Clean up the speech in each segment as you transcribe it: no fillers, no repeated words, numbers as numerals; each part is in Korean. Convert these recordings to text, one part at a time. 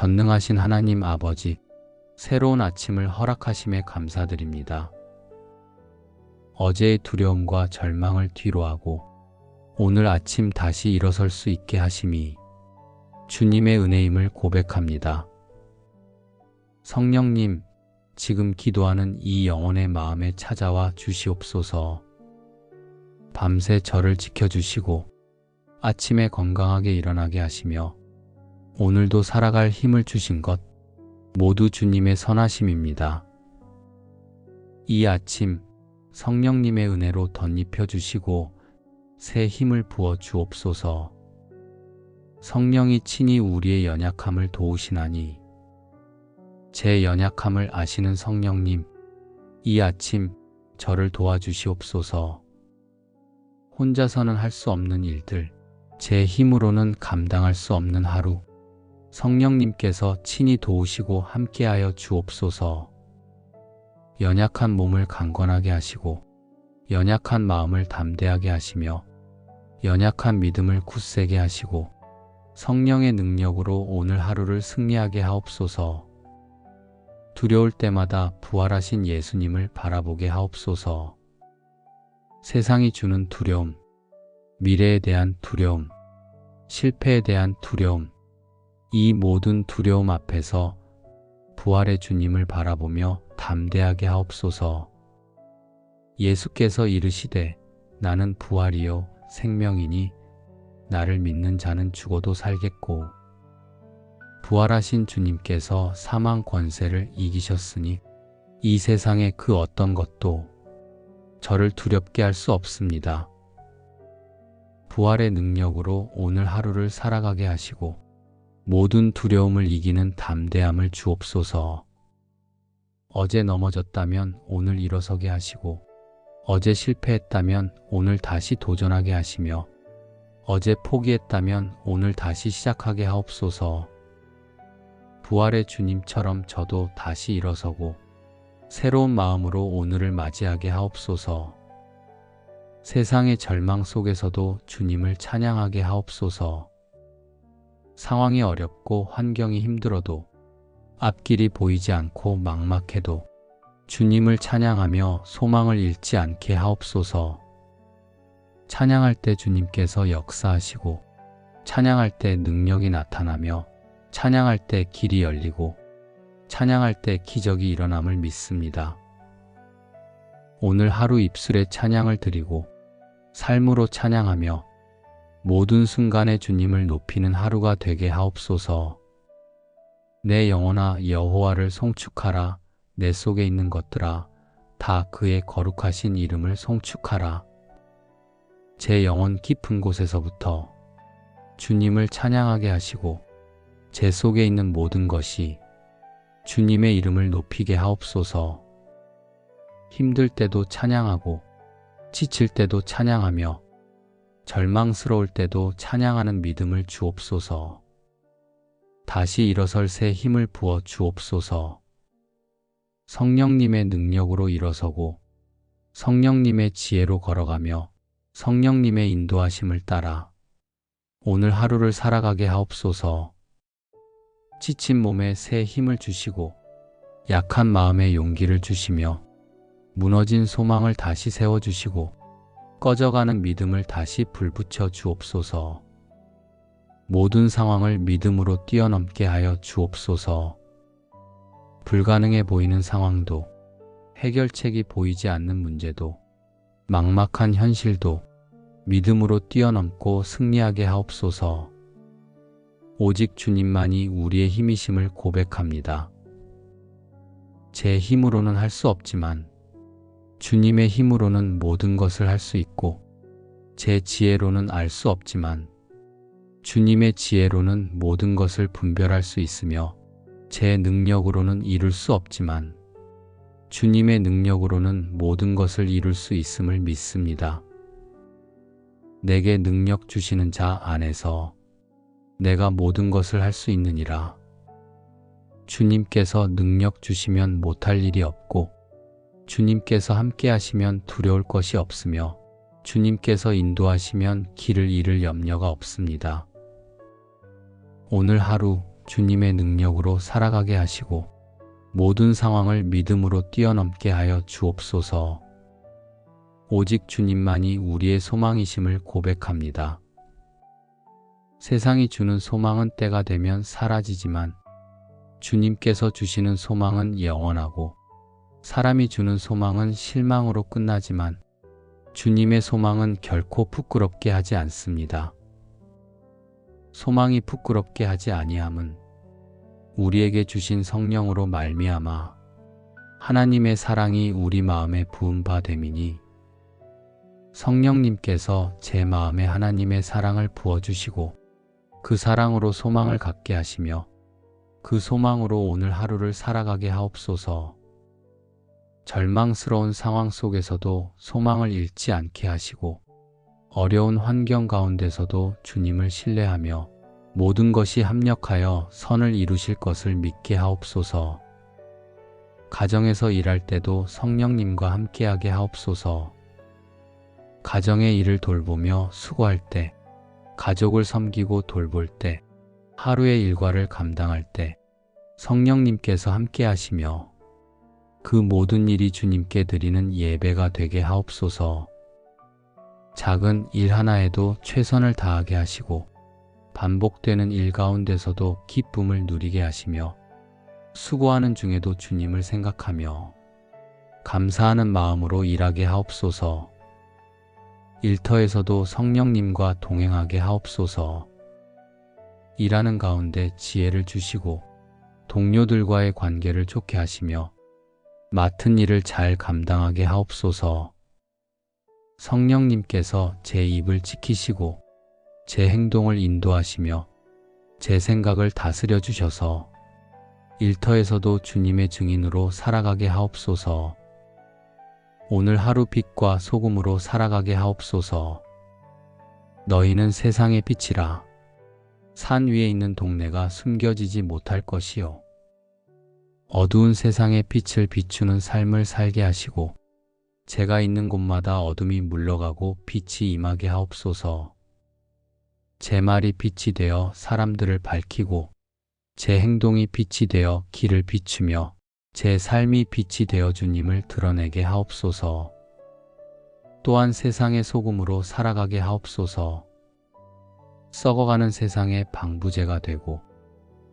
전능하신 하나님 아버지, 새로운 아침을 허락하심에 감사드립니다. 어제의 두려움과 절망을 뒤로하고 오늘 아침 다시 일어설 수 있게 하심이 주님의 은혜임을 고백합니다. 성령님, 지금 기도하는 이 영혼의 마음에 찾아와 주시옵소서. 밤새 저를 지켜주시고 아침에 건강하게 일어나게 하시며 오늘도 살아갈 힘을 주신 것 모두 주님의 선하심입니다. 이 아침 성령님의 은혜로 덧입혀 주시고 새 힘을 부어 주옵소서. 성령이 친히 우리의 연약함을 도우시나니 제 연약함을 아시는 성령님, 이 아침 저를 도와주시옵소서. 혼자서는 할 수 없는 일들, 제 힘으로는 감당할 수 없는 하루, 성령님께서 친히 도우시고 함께하여 주옵소서. 연약한 몸을 강건하게 하시고 연약한 마음을 담대하게 하시며 연약한 믿음을 굳세게 하시고 성령의 능력으로 오늘 하루를 승리하게 하옵소서. 두려울 때마다 부활하신 예수님을 바라보게 하옵소서. 세상이 주는 두려움, 미래에 대한 두려움, 실패에 대한 두려움, 이 모든 두려움 앞에서 부활의 주님을 바라보며 담대하게 하옵소서. 예수께서 이르시되 나는 부활이요 생명이니 나를 믿는 자는 죽어도 살겠고, 부활하신 주님께서 사망 권세를 이기셨으니 이 세상의 그 어떤 것도 저를 두렵게 할 수 없습니다. 부활의 능력으로 오늘 하루를 살아가게 하시고 모든 두려움을 이기는 담대함을 주옵소서. 어제 넘어졌다면 오늘 일어서게 하시고 어제 실패했다면 오늘 다시 도전하게 하시며 어제 포기했다면 오늘 다시 시작하게 하옵소서. 부활의 주님처럼 저도 다시 일어서고 새로운 마음으로 오늘을 맞이하게 하옵소서. 세상의 절망 속에서도 주님을 찬양하게 하옵소서. 상황이 어렵고 환경이 힘들어도 앞길이 보이지 않고 막막해도 주님을 찬양하며 소망을 잃지 않게 하옵소서. 찬양할 때 주님께서 역사하시고 찬양할 때 능력이 나타나며 찬양할 때 길이 열리고 찬양할 때 기적이 일어남을 믿습니다. 오늘 하루 입술에 찬양을 드리고 삶으로 찬양하며 모든 순간에 주님을 높이는 하루가 되게 하옵소서. 내 영혼아 여호와를 송축하라. 내 속에 있는 것들아 다 그의 거룩하신 이름을 송축하라. 제 영혼 깊은 곳에서부터 주님을 찬양하게 하시고 제 속에 있는 모든 것이 주님의 이름을 높이게 하옵소서. 힘들 때도 찬양하고 지칠 때도 찬양하며 절망스러울 때도 찬양하는 믿음을 주옵소서. 다시 일어설 새 힘을 부어 주옵소서. 성령님의 능력으로 일어서고 성령님의 지혜로 걸어가며 성령님의 인도하심을 따라 오늘 하루를 살아가게 하옵소서. 지친 몸에 새 힘을 주시고 약한 마음에 용기를 주시며 무너진 소망을 다시 세워주시고 꺼져가는 믿음을 다시 불붙여 주옵소서. 모든 상황을 믿음으로 뛰어넘게 하여 주옵소서. 불가능해 보이는 상황도 해결책이 보이지 않는 문제도 막막한 현실도 믿음으로 뛰어넘고 승리하게 하옵소서. 오직 주님만이 우리의 힘이심을 고백합니다. 제 힘으로는 할 수 없지만 주님의 힘으로는 모든 것을 할 수 있고 제 지혜로는 알 수 없지만 주님의 지혜로는 모든 것을 분별할 수 있으며 제 능력으로는 이룰 수 없지만 주님의 능력으로는 모든 것을 이룰 수 있음을 믿습니다. 내게 능력 주시는 자 안에서 내가 모든 것을 할 수 있느니라. 주님께서 능력 주시면 못할 일이 없고 주님께서 함께 하시면 두려울 것이 없으며 주님께서 인도하시면 길을 잃을 염려가 없습니다. 오늘 하루 주님의 능력으로 살아가게 하시고 모든 상황을 믿음으로 뛰어넘게 하여 주옵소서. 오직 주님만이 우리의 소망이심을 고백합니다. 세상이 주는 소망은 때가 되면 사라지지만 주님께서 주시는 소망은 영원하고, 사람이 주는 소망은 실망으로 끝나지만 주님의 소망은 결코 부끄럽게 하지 않습니다. 소망이 부끄럽게 하지 아니함은 우리에게 주신 성령으로 말미암아 하나님의 사랑이 우리 마음에 부은 바 됨이니, 성령님께서 제 마음에 하나님의 사랑을 부어주시고 그 사랑으로 소망을 갖게 하시며 그 소망으로 오늘 하루를 살아가게 하옵소서. 절망스러운 상황 속에서도 소망을 잃지 않게 하시고 어려운 환경 가운데서도 주님을 신뢰하며 모든 것이 합력하여 선을 이루실 것을 믿게 하옵소서. 가정에서 일할 때도 성령님과 함께하게 하옵소서. 가정의 일을 돌보며 수고할 때, 가족을 섬기고 돌볼 때, 하루의 일과를 감당할 때 성령님께서 함께 하시며 그 모든 일이 주님께 드리는 예배가 되게 하옵소서. 작은 일 하나에도 최선을 다하게 하시고 반복되는 일 가운데서도 기쁨을 누리게 하시며 수고하는 중에도 주님을 생각하며 감사하는 마음으로 일하게 하옵소서. 일터에서도 성령님과 동행하게 하옵소서. 일하는 가운데 지혜를 주시고 동료들과의 관계를 좋게 하시며 맡은 일을 잘 감당하게 하옵소서. 성령님께서 제 입을 지키시고 제 행동을 인도하시며 제 생각을 다스려 주셔서 일터에서도 주님의 증인으로 살아가게 하옵소서. 오늘 하루 빛과 소금으로 살아가게 하옵소서. 너희는 세상의 빛이라. 산 위에 있는 동네가 숨겨지지 못할 것이요. 어두운 세상의 빛을 비추는 삶을 살게 하시고 제가 있는 곳마다 어둠이 물러가고 빛이 임하게 하옵소서. 제 말이 빛이 되어 사람들을 밝히고 제 행동이 빛이 되어 길을 비추며 제 삶이 빛이 되어 주님을 드러내게 하옵소서. 또한 세상의 소금으로 살아가게 하옵소서. 썩어가는 세상의 방부제가 되고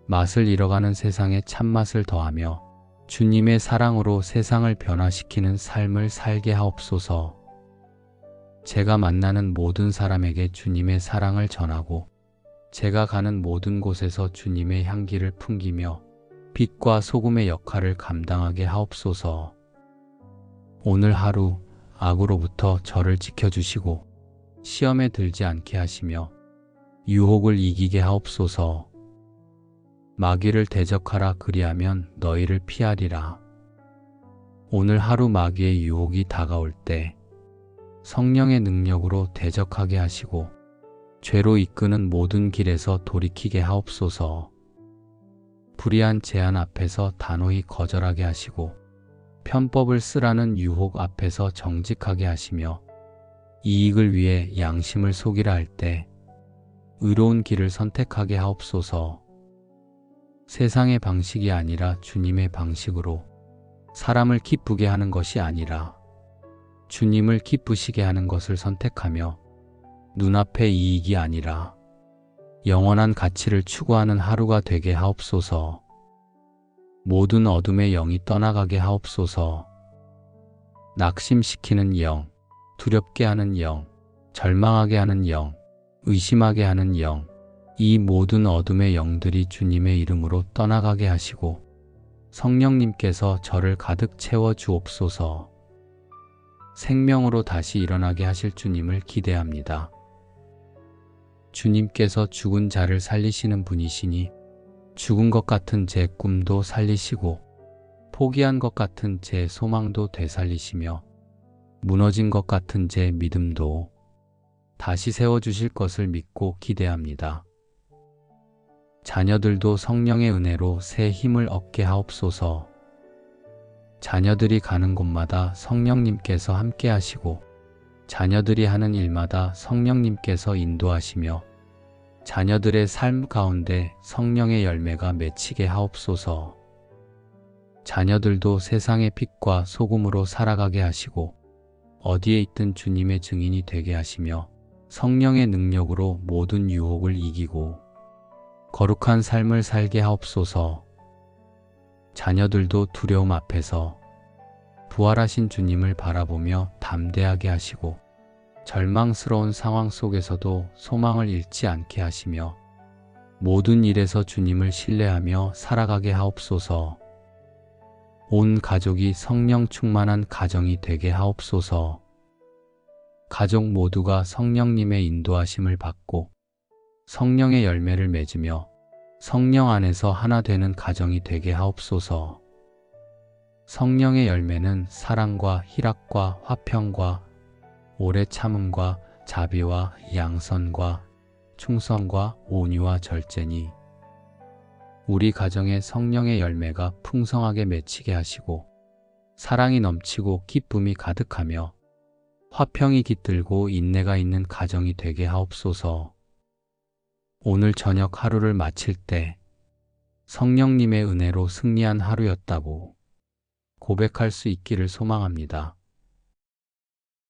맛을 잃어가는 세상에 참맛을 더하며 주님의 사랑으로 세상을 변화시키는 삶을 살게 하옵소서. 제가 만나는 모든 사람에게 주님의 사랑을 전하고 제가 가는 모든 곳에서 주님의 향기를 풍기며 빛과 소금의 역할을 감당하게 하옵소서. 오늘 하루 악으로부터 저를 지켜주시고 시험에 들지 않게 하시며 유혹을 이기게 하옵소서. 마귀를 대적하라, 그리하면 너희를 피하리라. 오늘 하루 마귀의 유혹이 다가올 때 성령의 능력으로 대적하게 하시고 죄로 이끄는 모든 길에서 돌이키게 하옵소서. 불의한 제안 앞에서 단호히 거절하게 하시고 편법을 쓰라는 유혹 앞에서 정직하게 하시며 이익을 위해 양심을 속이라 할 때 의로운 길을 선택하게 하옵소서. 세상의 방식이 아니라 주님의 방식으로 사람을 기쁘게 하는 것이 아니라 주님을 기쁘시게 하는 것을 선택하며 눈앞의 이익이 아니라 영원한 가치를 추구하는 하루가 되게 하옵소서. 모든 어둠의 영이 떠나가게 하옵소서. 낙심시키는 영, 두렵게 하는 영, 절망하게 하는 영, 의심하게 하는 영, 이 모든 어둠의 영들이 주님의 이름으로 떠나가게 하시고 성령님께서 저를 가득 채워 주옵소서. 생명으로 다시 일어나게 하실 주님을 기대합니다. 주님께서 죽은 자를 살리시는 분이시니 죽은 것 같은 제 꿈도 살리시고 포기한 것 같은 제 소망도 되살리시며 무너진 것 같은 제 믿음도 다시 세워주실 것을 믿고 기대합니다. 자녀들도 성령의 은혜로 새 힘을 얻게 하옵소서. 자녀들이 가는 곳마다 성령님께서 함께 하시고 자녀들이 하는 일마다 성령님께서 인도하시며 자녀들의 삶 가운데 성령의 열매가 맺히게 하옵소서. 자녀들도 세상의 빛과 소금으로 살아가게 하시고 어디에 있든 주님의 증인이 되게 하시며 성령의 능력으로 모든 유혹을 이기고 거룩한 삶을 살게 하옵소서. 자녀들도 두려움 앞에서 부활하신 주님을 바라보며 담대하게 하시고 절망스러운 상황 속에서도 소망을 잃지 않게 하시며 모든 일에서 주님을 신뢰하며 살아가게 하옵소서. 온 가족이 성령 충만한 가정이 되게 하옵소서. 가족 모두가 성령님의 인도하심을 받고 성령의 열매를 맺으며 성령 안에서 하나 되는 가정이 되게 하옵소서. 성령의 열매는 사랑과 희락과 화평과 오래 참음과 자비와 양선과 충성과 온유와 절제니 우리 가정에 성령의 열매가 풍성하게 맺히게 하시고 사랑이 넘치고 기쁨이 가득하며 화평이 깃들고 인내가 있는 가정이 되게 하옵소서. 오늘 저녁 하루를 마칠 때 성령님의 은혜로 승리한 하루였다고 고백할 수 있기를 소망합니다.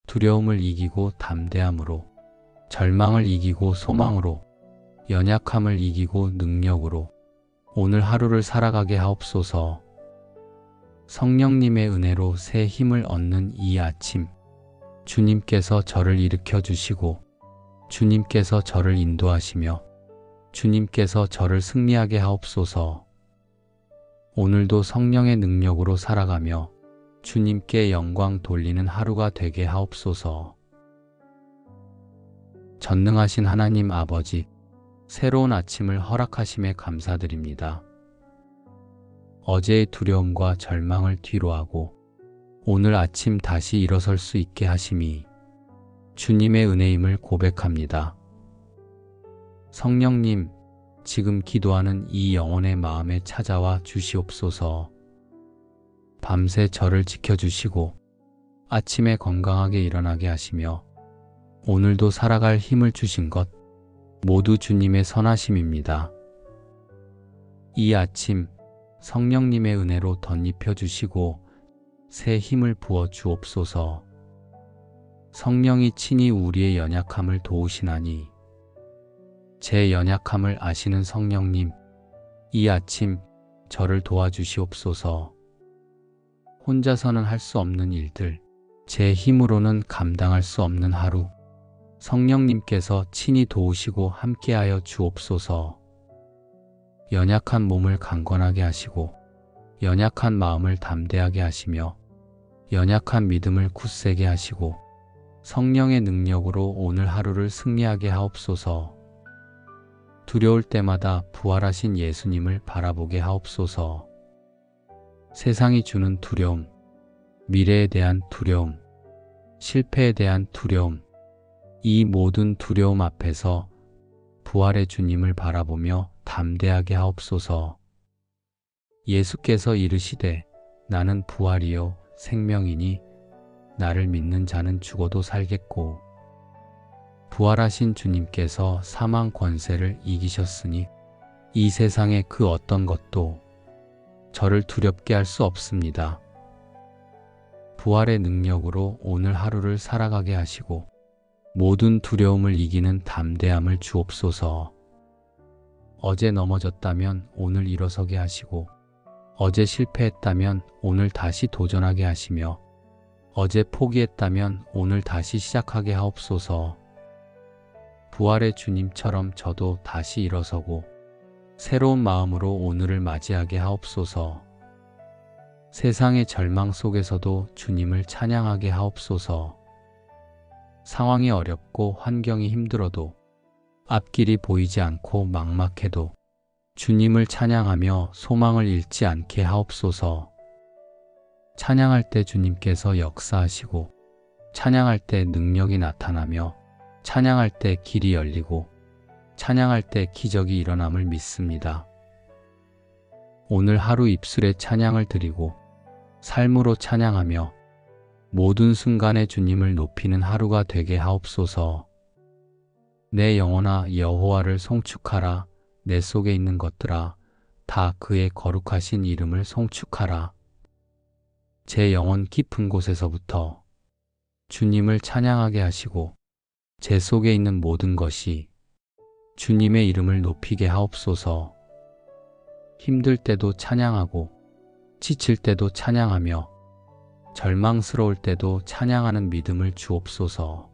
두려움을 이기고 담대함으로, 절망을 이기고 소망으로, 연약함을 이기고 능력으로 오늘 하루를 살아가게 하옵소서. 성령님의 은혜로 새 힘을 얻는 이 아침, 주님께서 저를 일으켜 주시고 주님께서 저를 인도하시며 주님께서 저를 승리하게 하옵소서. 오늘도 성령의 능력으로 살아가며 주님께 영광 돌리는 하루가 되게 하옵소서. 전능하신 하나님 아버지, 새로운 아침을 허락하심에 감사드립니다. 어제의 두려움과 절망을 뒤로하고 오늘 아침 다시 일어설 수 있게 하심이 주님의 은혜임을 고백합니다. 성령님, 지금 기도하는 이 영혼의 마음에 찾아와 주시옵소서. 밤새 저를 지켜주시고 아침에 건강하게 일어나게 하시며 오늘도 살아갈 힘을 주신 것 모두 주님의 선하심입니다. 이 아침 성령님의 은혜로 덧입혀 주시고 새 힘을 부어 주옵소서. 성령이 친히 우리의 연약함을 도우시나니 제 연약함을 아시는 성령님, 이 아침 저를 도와주시옵소서. 혼자서는 할 수 없는 일들, 제 힘으로는 감당할 수 없는 하루, 성령님께서 친히 도우시고 함께하여 주옵소서. 연약한 몸을 강건하게 하시고 연약한 마음을 담대하게 하시며 연약한 믿음을 굳세게 하시고 성령의 능력으로 오늘 하루를 승리하게 하옵소서. 두려울 때마다 부활하신 예수님을 바라보게 하옵소서. 세상이 주는 두려움, 미래에 대한 두려움, 실패에 대한 두려움, 이 모든 두려움 앞에서 부활의 주님을 바라보며 담대하게 하옵소서. 예수께서 이르시되 나는 부활이요 생명이니 나를 믿는 자는 죽어도 살겠고 부활하신 주님께서 사망 권세를 이기셨으니 이 세상의 그 어떤 것도 저를 두렵게 할 수 없습니다. 부활의 능력으로 오늘 하루를 살아가게 하시고 모든 두려움을 이기는 담대함을 주옵소서. 어제 넘어졌다면 오늘 일어서게 하시고 어제 실패했다면 오늘 다시 도전하게 하시며 어제 포기했다면 오늘 다시 시작하게 하옵소서. 부활의 주님처럼 저도 다시 일어서고 새로운 마음으로 오늘을 맞이하게 하옵소서. 세상의 절망 속에서도 주님을 찬양하게 하옵소서. 상황이 어렵고 환경이 힘들어도 앞길이 보이지 않고 막막해도 주님을 찬양하며 소망을 잃지 않게 하옵소서. 찬양할 때 주님께서 역사하시고 찬양할 때 능력이 나타나며 찬양할 때 길이 열리고 찬양할 때 기적이 일어남을 믿습니다. 오늘 하루 입술에 찬양을 드리고 삶으로 찬양하며 모든 순간에 주님을 높이는 하루가 되게 하옵소서. 내 영혼아 여호와를 송축하라. 내 속에 있는 것들아 다 그의 거룩하신 이름을 송축하라. 제 영혼 깊은 곳에서부터 주님을 찬양하게 하시고 제 속에 있는 모든 것이 주님의 이름을 높이게 하옵소서. 힘들 때도 찬양하고 지칠 때도 찬양하며 절망스러울 때도 찬양하는 믿음을 주옵소서.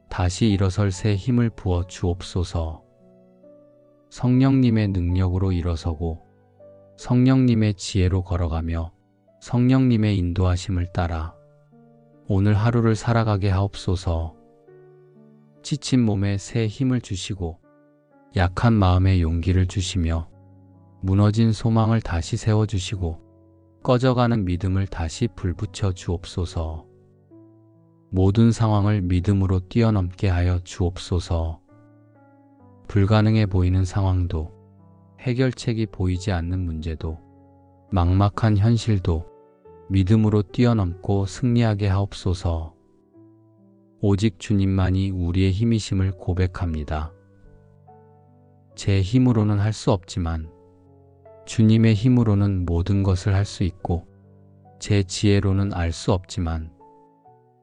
다시 일어설 새 힘을 부어 주옵소서. 성령님의 능력으로 일어서고 성령님의 지혜로 걸어가며 성령님의 인도하심을 따라 오늘 하루를 살아가게 하옵소서. 지친 몸에 새 힘을 주시고 약한 마음에 용기를 주시며 무너진 소망을 다시 세워주시고 꺼져가는 믿음을 다시 불붙여 주옵소서. 모든 상황을 믿음으로 뛰어넘게 하여 주옵소서. 불가능해 보이는 상황도 해결책이 보이지 않는 문제도 막막한 현실도 믿음으로 뛰어넘고 승리하게 하옵소서. 오직 주님만이 우리의 힘이심을 고백합니다. 제 힘으로는 할 수 없지만 주님의 힘으로는 모든 것을 할 수 있고 제 지혜로는 알 수 없지만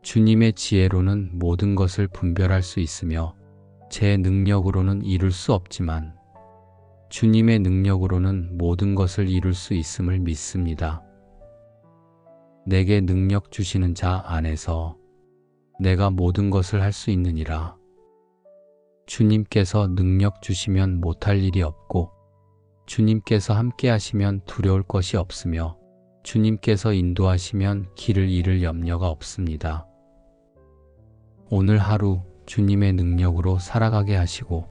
주님의 지혜로는 모든 것을 분별할 수 있으며 제 능력으로는 이룰 수 없지만 주님의 능력으로는 모든 것을 이룰 수 있음을 믿습니다. 내게 능력 주시는 자 안에서 내가 모든 것을 할 수 있느니라. 주님께서 능력 주시면 못할 일이 없고 주님께서 함께 하시면 두려울 것이 없으며 주님께서 인도하시면 길을 잃을 염려가 없습니다. 오늘 하루 주님의 능력으로 살아가게 하시고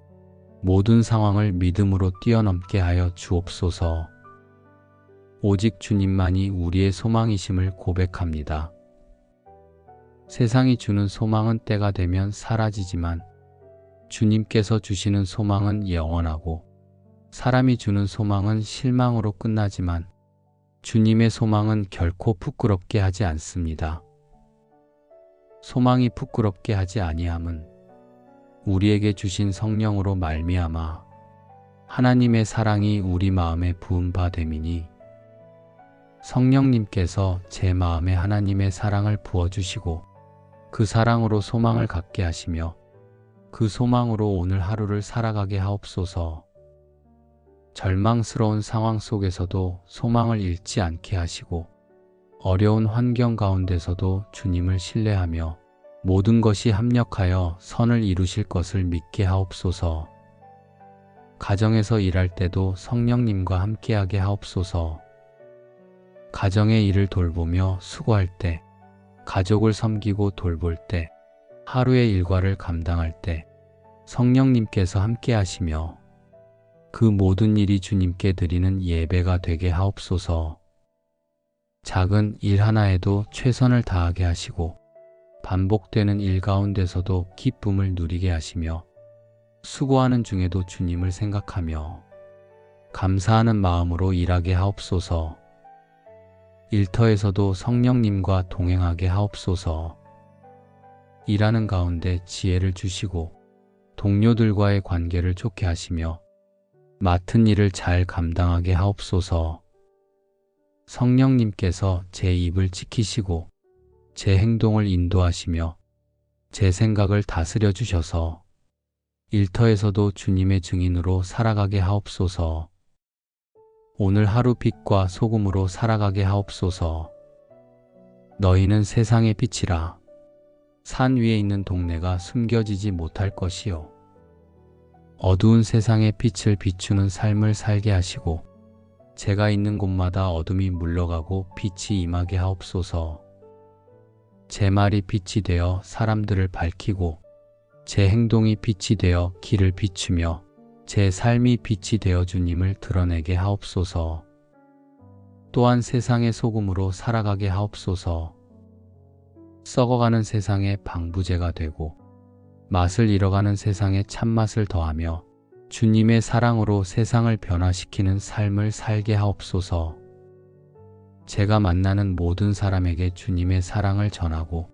모든 상황을 믿음으로 뛰어넘게 하여 주옵소서. 오직 주님만이 우리의 소망이심을 고백합니다. 세상이 주는 소망은 때가 되면 사라지지만 주님께서 주시는 소망은 영원하고 사람이 주는 소망은 실망으로 끝나지만 주님의 소망은 결코 부끄럽게 하지 않습니다. 소망이 부끄럽게 하지 아니함은 우리에게 주신 성령으로 말미암아 하나님의 사랑이 우리 마음에 부은 바 됨이니 성령님께서 제 마음에 하나님의 사랑을 부어주시고 그 사랑으로 소망을 갖게 하시며 그 소망으로 오늘 하루를 살아가게 하옵소서. 절망스러운 상황 속에서도 소망을 잃지 않게 하시고 어려운 환경 가운데서도 주님을 신뢰하며 모든 것이 합력하여 선을 이루실 것을 믿게 하옵소서. 가정에서 일할 때도 성령님과 함께하게 하옵소서. 가정의 일을 돌보며 수고할 때, 가족을 섬기고 돌볼 때, 하루의 일과를 감당할 때 성령님께서 함께 하시며 그 모든 일이 주님께 드리는 예배가 되게 하옵소서. 작은 일 하나에도 최선을 다하게 하시고 반복되는 일 가운데서도 기쁨을 누리게 하시며 수고하는 중에도 주님을 생각하며 감사하는 마음으로 일하게 하옵소서. 일터에서도 성령님과 동행하게 하옵소서. 일하는 가운데 지혜를 주시고 동료들과의 관계를 좋게 하시며 맡은 일을 잘 감당하게 하옵소서. 성령님께서 제 입을 지키시고 제 행동을 인도하시며 제 생각을 다스려 주셔서 일터에서도 주님의 증인으로 살아가게 하옵소서. 오늘 하루 빛과 소금으로 살아가게 하옵소서. 너희는 세상의 빛이라. 산 위에 있는 동네가 숨겨지지 못할 것이요. 어두운 세상의 빛을 비추는 삶을 살게 하시고 제가 있는 곳마다 어둠이 물러가고 빛이 임하게 하옵소서. 제 말이 빛이 되어 사람들을 밝히고 제 행동이 빛이 되어 길을 비추며 제 삶이 빛이 되어 주님을 드러내게 하옵소서. 또한 세상의 소금으로 살아가게 하옵소서. 썩어가는 세상의 방부제가 되고 맛을 잃어가는 세상에 참맛을 더하며 주님의 사랑으로 세상을 변화시키는 삶을 살게 하옵소서. 제가 만나는 모든 사람에게 주님의 사랑을 전하고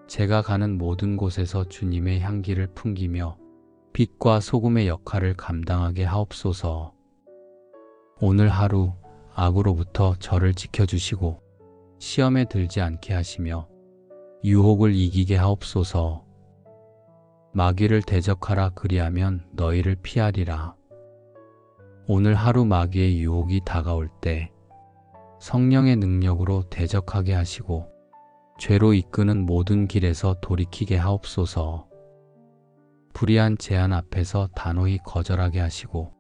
제가 가는 모든 곳에서 주님의 향기를 풍기며 빛과 소금의 역할을 감당하게 하옵소서. 오늘 하루 악으로부터 저를 지켜주시고 시험에 들지 않게 하시며 유혹을 이기게 하옵소서. 마귀를 대적하라, 그리하면 너희를 피하리라. 오늘 하루 마귀의 유혹이 다가올 때 성령의 능력으로 대적하게 하시고 죄로 이끄는 모든 길에서 돌이키게 하옵소서. 불의한 제안 앞에서 단호히 거절하게 하시고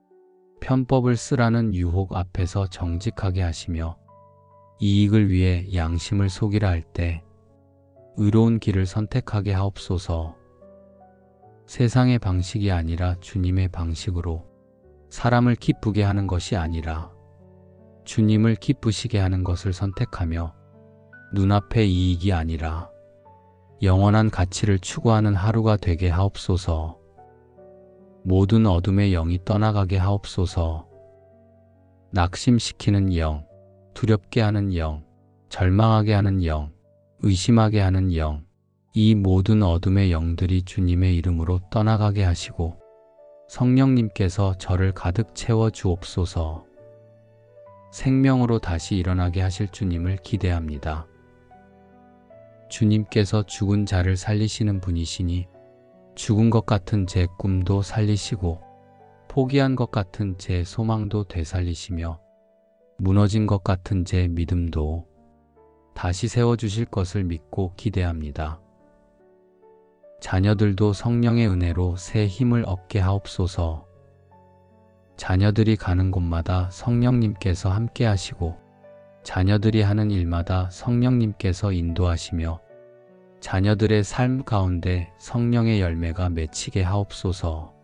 편법을 쓰라는 유혹 앞에서 정직하게 하시며 이익을 위해 양심을 속이라 할 때 의로운 길을 선택하게 하옵소서. 세상의 방식이 아니라 주님의 방식으로, 사람을 기쁘게 하는 것이 아니라 주님을 기쁘시게 하는 것을 선택하며 눈앞의 이익이 아니라 영원한 가치를 추구하는 하루가 되게 하옵소서. 모든 어둠의 영이 떠나가게 하옵소서. 낙심시키는 영, 두렵게 하는 영, 절망하게 하는 영, 의심하게 하는 영, 이 모든 어둠의 영들이 주님의 이름으로 떠나가게 하시고 성령님께서 저를 가득 채워 주옵소서. 생명으로 다시 일어나게 하실 주님을 기대합니다. 주님께서 죽은 자를 살리시는 분이시니 죽은 것 같은 제 꿈도 살리시고 포기한 것 같은 제 소망도 되살리시며 무너진 것 같은 제 믿음도 다시 세워주실 것을 믿고 기대합니다. 자녀들도 성령의 은혜로 새 힘을 얻게 하옵소서. 자녀들이 가는 곳마다 성령님께서 함께 하시고 자녀들이 하는 일마다 성령님께서 인도하시며 자녀들의 삶 가운데 성령의 열매가 맺히게 하옵소서.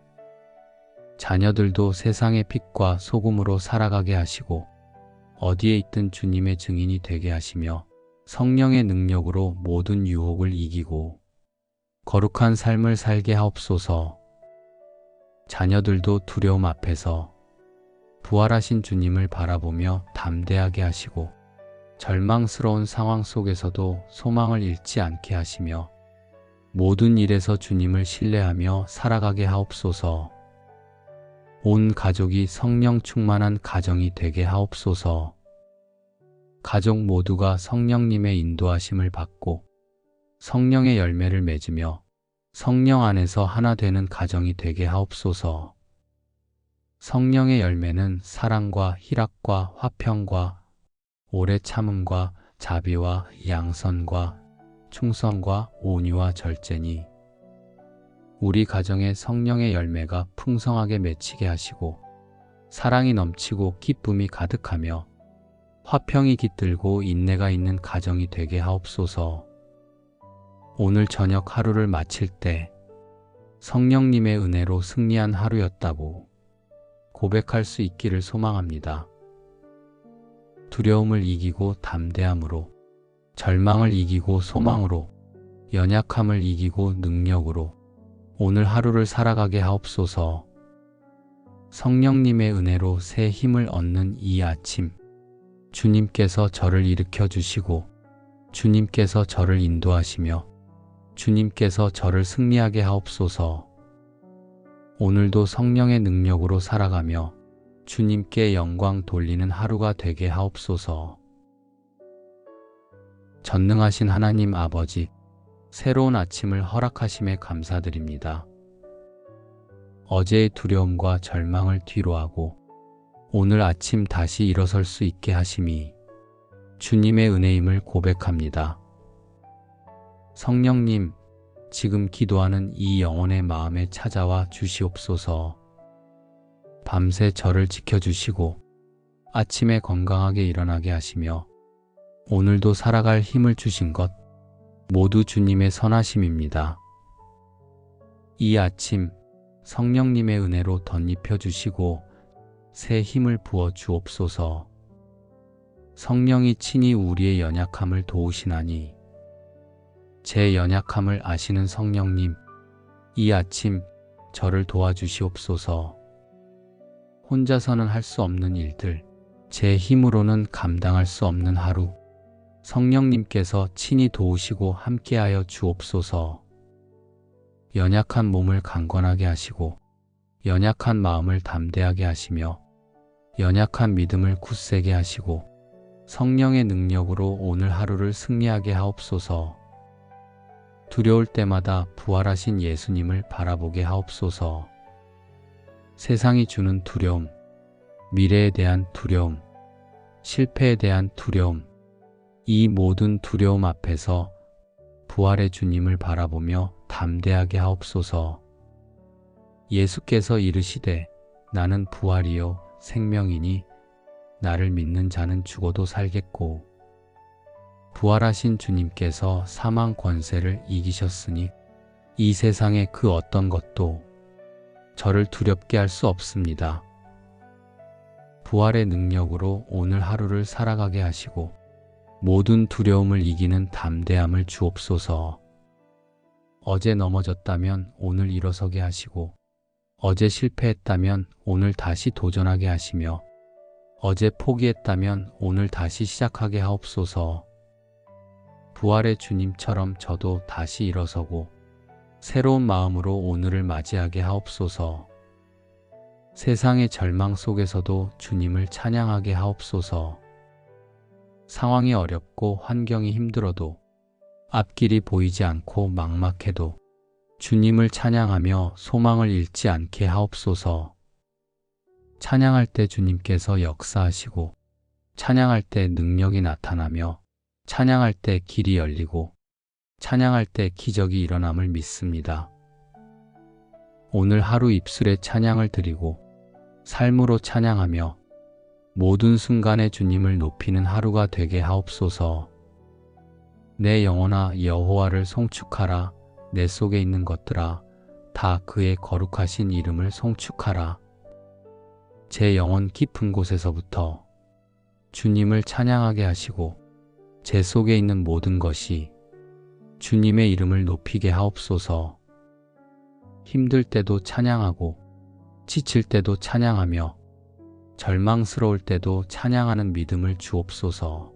자녀들도 세상의 빛과 소금으로 살아가게 하시고 어디에 있든 주님의 증인이 되게 하시며 성령의 능력으로 모든 유혹을 이기고 거룩한 삶을 살게 하옵소서. 자녀들도 두려움 앞에서 부활하신 주님을 바라보며 담대하게 하시고 절망스러운 상황 속에서도 소망을 잃지 않게 하시며 모든 일에서 주님을 신뢰하며 살아가게 하옵소서. 온 가족이 성령 충만한 가정이 되게 하옵소서. 가족 모두가 성령님의 인도하심을 받고 성령의 열매를 맺으며 성령 안에서 하나 되는 가정이 되게 하옵소서. 성령의 열매는 사랑과 희락과 화평과 오래 참음과 자비와 양선과 충성과 온유와 절제니 우리 가정에 성령의 열매가 풍성하게 맺히게 하시고 사랑이 넘치고 기쁨이 가득하며 화평이 깃들고 인내가 있는 가정이 되게 하옵소서. 오늘 저녁 하루를 마칠 때 성령님의 은혜로 승리한 하루였다고 고백할 수 있기를 소망합니다. 두려움을 이기고 담대함으로, 절망을 이기고 소망으로, 연약함을 이기고 능력으로 오늘 하루를 살아가게 하옵소서. 성령님의 은혜로 새 힘을 얻는 이 아침, 주님께서 저를 일으켜 주시고 주님께서 저를 인도하시며 주님께서 저를 승리하게 하옵소서. 오늘도 성령의 능력으로 살아가며 주님께 영광 돌리는 하루가 되게 하옵소서. 전능하신 하나님 아버지, 새로운 아침을 허락하심에 감사드립니다. 어제의 두려움과 절망을 뒤로하고 오늘 아침 다시 일어설 수 있게 하심이 주님의 은혜임을 고백합니다. 성령님, 지금 기도하는 이 영혼의 마음에 찾아와 주시옵소서. 밤새 저를 지켜주시고 아침에 건강하게 일어나게 하시며 오늘도 살아갈 힘을 주신 것 모두 주님의 선하심입니다. 이 아침 성령님의 은혜로 덧입혀 주시고 새 힘을 부어 주옵소서. 성령이 친히 우리의 연약함을 도우시나니 제 연약함을 아시는 성령님, 이 아침 저를 도와주시옵소서. 혼자서는 할 수 없는 일들, 제 힘으로는 감당할 수 없는 하루, 성령님께서 친히 도우시고 함께하여 주옵소서. 연약한 몸을 강건하게 하시고 연약한 마음을 담대하게 하시며 연약한 믿음을 굳세게 하시고 성령의 능력으로 오늘 하루를 승리하게 하옵소서. 두려울 때마다 부활하신 예수님을 바라보게 하옵소서. 세상이 주는 두려움, 미래에 대한 두려움, 실패에 대한 두려움, 이 모든 두려움 앞에서 부활의 주님을 바라보며 담대하게 하옵소서. 예수께서 이르시되 나는 부활이요 생명이니 나를 믿는 자는 죽어도 살겠고, 부활하신 주님께서 사망 권세를 이기셨으니 이 세상의 그 어떤 것도 저를 두렵게 할 수 없습니다. 부활의 능력으로 오늘 하루를 살아가게 하시고 모든 두려움을 이기는 담대함을 주옵소서. 어제 넘어졌다면 오늘 일어서게 하시고 어제 실패했다면 오늘 다시 도전하게 하시며 어제 포기했다면 오늘 다시 시작하게 하옵소서. 부활의 주님처럼 저도 다시 일어서고 새로운 마음으로 오늘을 맞이하게 하옵소서. 세상의 절망 속에서도 주님을 찬양하게 하옵소서. 상황이 어렵고 환경이 힘들어도 앞길이 보이지 않고 막막해도 주님을 찬양하며 소망을 잃지 않게 하옵소서. 찬양할 때 주님께서 역사하시고 찬양할 때 능력이 나타나며 찬양할 때 길이 열리고 찬양할 때 기적이 일어남을 믿습니다. 오늘 하루 입술에 찬양을 드리고 삶으로 찬양하며 모든 순간에 주님을 높이는 하루가 되게 하옵소서. 내 영혼아 여호와를 송축하라. 내 속에 있는 것들아 다 그의 거룩하신 이름을 송축하라. 제 영혼 깊은 곳에서부터 주님을 찬양하게 하시고 제 속에 있는 모든 것이 주님의 이름을 높이게 하옵소서. 힘들 때도 찬양하고 지칠 때도 찬양하며 절망스러울 때도 찬양하는 믿음을 주옵소서.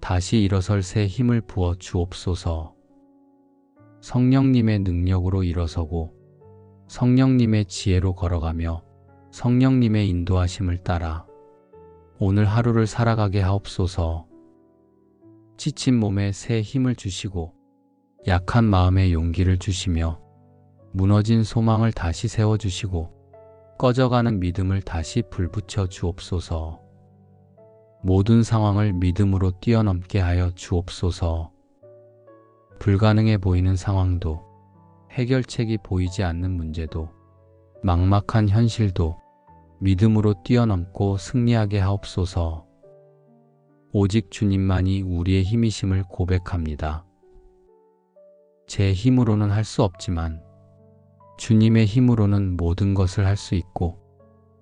다시 일어설 새 힘을 부어 주옵소서. 성령님의 능력으로 일어서고 성령님의 지혜로 걸어가며 성령님의 인도하심을 따라 오늘 하루를 살아가게 하옵소서. 지친 몸에 새 힘을 주시고 약한 마음에 용기를 주시며 무너진 소망을 다시 세워주시고 꺼져가는 믿음을 다시 불붙여 주옵소서. 모든 상황을 믿음으로 뛰어넘게 하여 주옵소서. 불가능해 보이는 상황도 해결책이 보이지 않는 문제도 막막한 현실도 믿음으로 뛰어넘고 승리하게 하옵소서. 오직 주님만이 우리의 힘이심을 고백합니다. 제 힘으로는 할 수 없지만 주님의 힘으로는 모든 것을 할 수 있고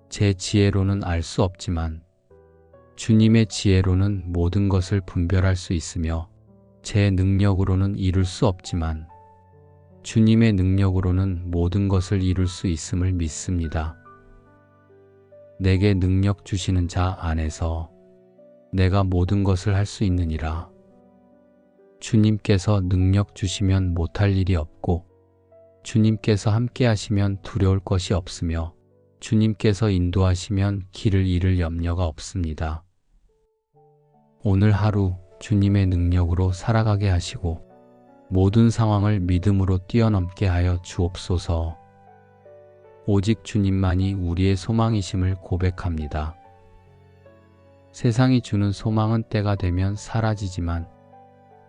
제 지혜로는 알 수 없지만 주님의 지혜로는 모든 것을 분별할 수 있으며 제 능력으로는 이룰 수 없지만 주님의 능력으로는 모든 것을 이룰 수 있음을 믿습니다. 내게 능력 주시는 자 안에서 내가 모든 것을 할 수 있느니라. 주님께서 능력 주시면 못할 일이 없고 주님께서 함께 하시면 두려울 것이 없으며 주님께서 인도하시면 길을 잃을 염려가 없습니다. 오늘 하루 주님의 능력으로 살아가게 하시고 모든 상황을 믿음으로 뛰어넘게 하여 주옵소서. 오직 주님만이 우리의 소망이심을 고백합니다. 세상이 주는 소망은 때가 되면 사라지지만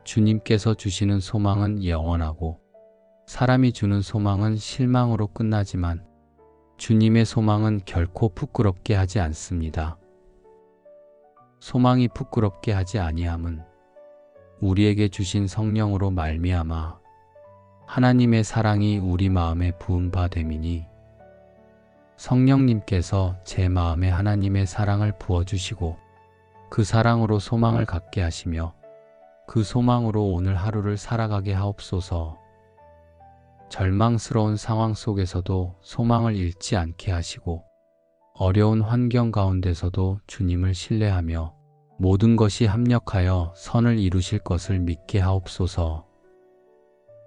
주님께서 주시는 소망은 영원하고 사람이 주는 소망은 실망으로 끝나지만 주님의 소망은 결코 부끄럽게 하지 않습니다. 소망이 부끄럽게 하지 아니함은 우리에게 주신 성령으로 말미암아 하나님의 사랑이 우리 마음에 부은 바 됨이니 성령님께서 제 마음에 하나님의 사랑을 부어주시고 그 사랑으로 소망을 갖게 하시며 그 소망으로 오늘 하루를 살아가게 하옵소서. 절망스러운 상황 속에서도 소망을 잃지 않게 하시고 어려운 환경 가운데서도 주님을 신뢰하며 모든 것이 합력하여 선을 이루실 것을 믿게 하옵소서.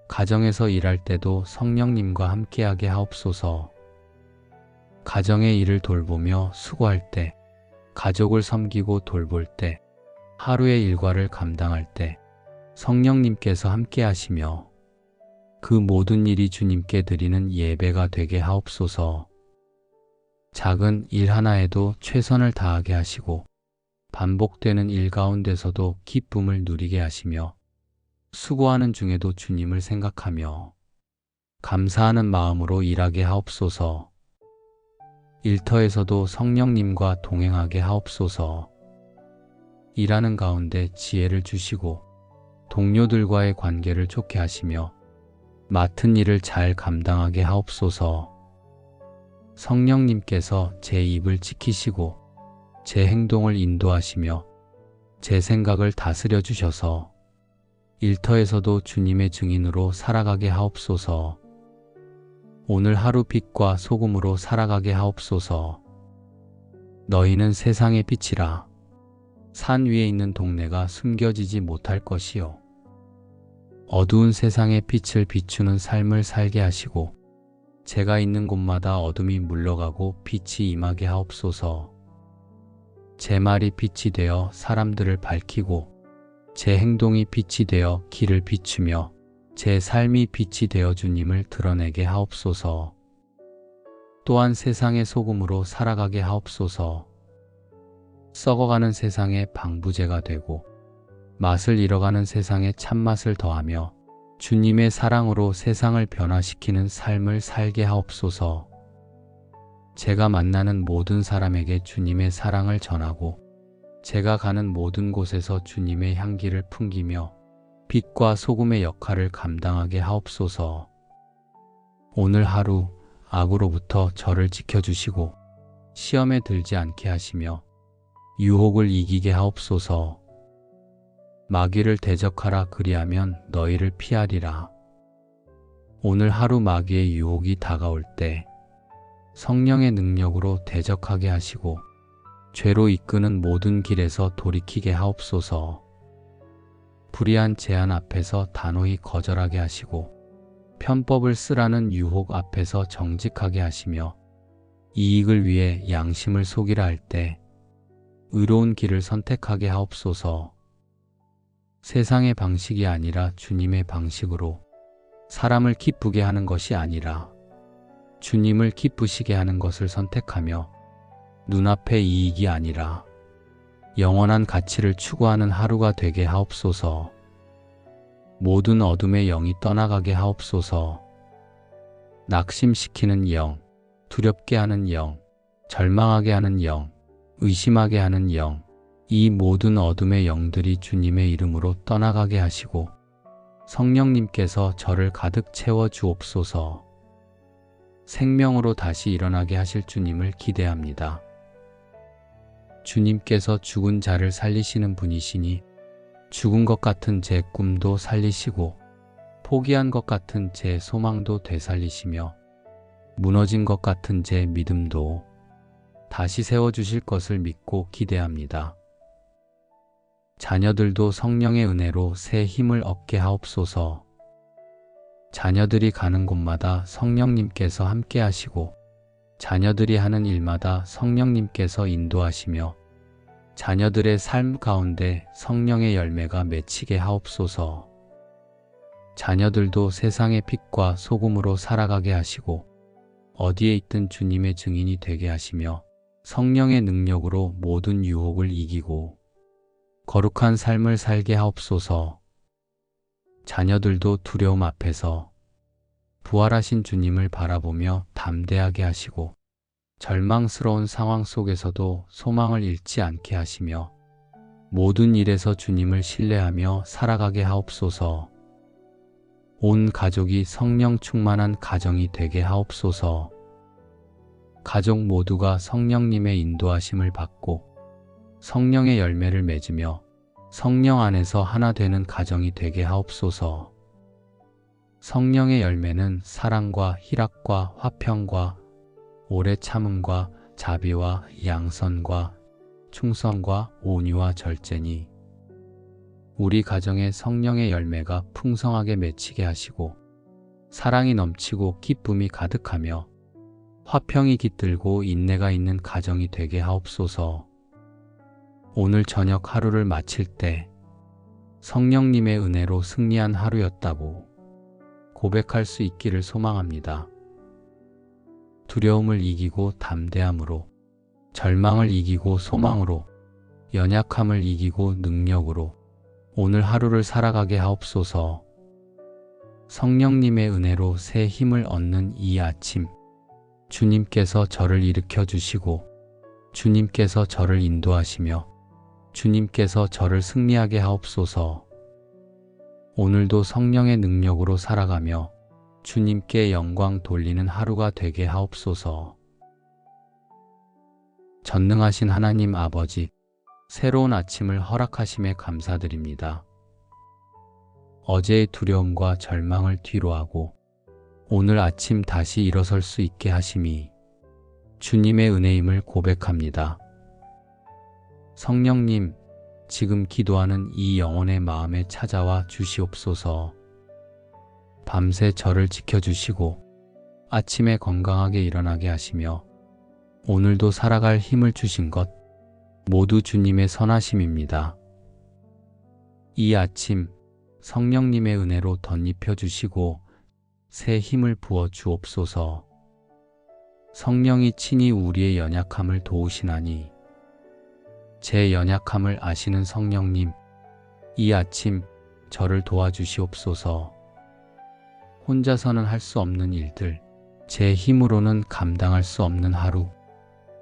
가정에서 일할 때도 성령님과 함께하게 하옵소서. 가정의 일을 돌보며 수고할 때, 가족을 섬기고 돌볼 때, 하루의 일과를 감당할 때 성령님께서 함께 하시며 그 모든 일이 주님께 드리는 예배가 되게 하옵소서. 작은 일 하나에도 최선을 다하게 하시고 반복되는 일 가운데서도 기쁨을 누리게 하시며 수고하는 중에도 주님을 생각하며 감사하는 마음으로 일하게 하옵소서. 일터에서도 성령님과 동행하게 하옵소서. 일하는 가운데 지혜를 주시고 동료들과의 관계를 좋게 하시며 맡은 일을 잘 감당하게 하옵소서. 성령님께서 제 입을 지키시고 제 행동을 인도하시며 제 생각을 다스려 주셔서 일터에서도 주님의 증인으로 살아가게 하옵소서. 오늘 하루 빛과 소금으로 살아가게 하옵소서. 너희는 세상의 빛이라. 산 위에 있는 동네가 숨겨지지 못할 것이요. 어두운 세상의 빛을 비추는 삶을 살게 하시고 제가 있는 곳마다 어둠이 물러가고 빛이 임하게 하옵소서. 제 말이 빛이 되어 사람들을 밝히고 제 행동이 빛이 되어 길을 비추며 제 삶이 빛이 되어 주님을 드러내게 하옵소서. 또한 세상의 소금으로 살아가게 하옵소서. 썩어가는 세상의 방부제가 되고 맛을 잃어가는 세상에 참맛을 더하며 주님의 사랑으로 세상을 변화시키는 삶을 살게 하옵소서. 제가 만나는 모든 사람에게 주님의 사랑을 전하고 제가 가는 모든 곳에서 주님의 향기를 풍기며 빛과 소금의 역할을 감당하게 하옵소서. 오늘 하루 악으로부터 저를 지켜주시고 시험에 들지 않게 하시며 유혹을 이기게 하옵소서. 마귀를 대적하라 그리하면 너희를 피하리라. 오늘 하루 마귀의 유혹이 다가올 때 성령의 능력으로 대적하게 하시고 죄로 이끄는 모든 길에서 돌이키게 하옵소서. 불의한 제안 앞에서 단호히 거절하게 하시고 편법을 쓰라는 유혹 앞에서 정직하게 하시며 이익을 위해 양심을 속이라 할 때 의로운 길을 선택하게 하옵소서. 세상의 방식이 아니라 주님의 방식으로 사람을 기쁘게 하는 것이 아니라 주님을 기쁘시게 하는 것을 선택하며 눈앞의 이익이 아니라 영원한 가치를 추구하는 하루가 되게 하옵소서. 모든 어둠의 영이 떠나가게 하옵소서. 낙심시키는 영, 두렵게 하는 영, 절망하게 하는 영, 의심하게 하는 영, 이 모든 어둠의 영들이 주님의 이름으로 떠나가게 하시고 성령님께서 저를 가득 채워 주옵소서. 생명으로 다시 일어나게 하실 주님을 기대합니다. 주님께서 죽은 자를 살리시는 분이시니 죽은 것 같은 제 꿈도 살리시고 포기한 것 같은 제 소망도 되살리시며 무너진 것 같은 제 믿음도 다시 세워주실 것을 믿고 기대합니다. 자녀들도 성령의 은혜로 새 힘을 얻게 하옵소서. 자녀들이 가는 곳마다 성령님께서 함께 하시고 자녀들이 하는 일마다 성령님께서 인도하시며 자녀들의 삶 가운데 성령의 열매가 맺히게 하옵소서. 자녀들도 세상의 빛과 소금으로 살아가게 하시고 어디에 있든 주님의 증인이 되게 하시며 성령의 능력으로 모든 유혹을 이기고 거룩한 삶을 살게 하옵소서. 자녀들도 두려움 앞에서 부활하신 주님을 바라보며 담대하게 하시고 절망스러운 상황 속에서도 소망을 잃지 않게 하시며 모든 일에서 주님을 신뢰하며 살아가게 하옵소서. 온 가족이 성령 충만한 가정이 되게 하옵소서. 가족 모두가 성령님의 인도하심을 받고 성령의 열매를 맺으며 성령 안에서 하나 되는 가정이 되게 하옵소서. 성령의 열매는 사랑과 희락과 화평과 오래 참음과 자비와 양선과 충성과 온유와 절제니 우리 가정에 성령의 열매가 풍성하게 맺히게 하시고 사랑이 넘치고 기쁨이 가득하며 화평이 깃들고 인내가 있는 가정이 되게 하옵소서. 오늘 저녁 하루를 마칠 때 성령님의 은혜로 승리한 하루였다고 고백할 수 있기를 소망합니다. 두려움을 이기고 담대함으로, 절망을 이기고 소망으로, 연약함을 이기고 능력으로 오늘 하루를 살아가게 하옵소서. 성령님의 은혜로 새 힘을 얻는 이 아침, 주님께서 저를 일으켜 주시고 주님께서 저를 인도하시며 주님께서 저를 승리하게 하옵소서. 오늘도 성령의 능력으로 살아가며 주님께 영광 돌리는 하루가 되게 하옵소서. 전능하신 하나님 아버지, 새로운 아침을 허락하심에 감사드립니다. 어제의 두려움과 절망을 뒤로하고 오늘 아침 다시 일어설 수 있게 하심이 주님의 은혜임을 고백합니다. 성령님, 지금 기도하는 이 영혼의 마음에 찾아와 주시옵소서. 밤새 저를 지켜주시고 아침에 건강하게 일어나게 하시며 오늘도 살아갈 힘을 주신 것 모두 주님의 선하심입니다. 이 아침 성령님의 은혜로 덧입혀 주시고 새 힘을 부어 주옵소서. 성령이 친히 우리의 연약함을 도우시나니 제 연약함을 아시는 성령님, 이 아침 저를 도와주시옵소서. 혼자서는 할 수 없는 일들, 제 힘으로는 감당할 수 없는 하루,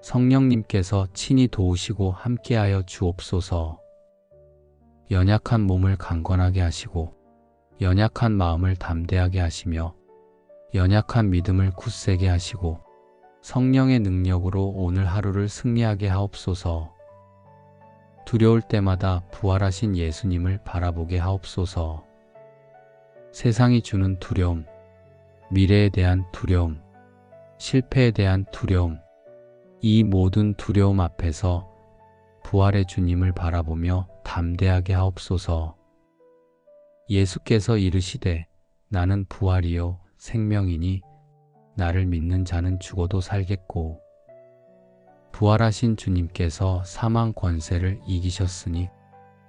성령님께서 친히 도우시고 함께하여 주옵소서. 연약한 몸을 강건하게 하시고 연약한 마음을 담대하게 하시며 연약한 믿음을 굳세게 하시고 성령의 능력으로 오늘 하루를 승리하게 하옵소서. 두려울 때마다 부활하신 예수님을 바라보게 하옵소서. 세상이 주는 두려움, 미래에 대한 두려움, 실패에 대한 두려움, 이 모든 두려움 앞에서 부활의 주님을 바라보며 담대하게 하옵소서. 예수께서 이르시되 나는 부활이요 생명이니 나를 믿는 자는 죽어도 살겠고, 부활하신 주님께서 사망 권세를 이기셨으니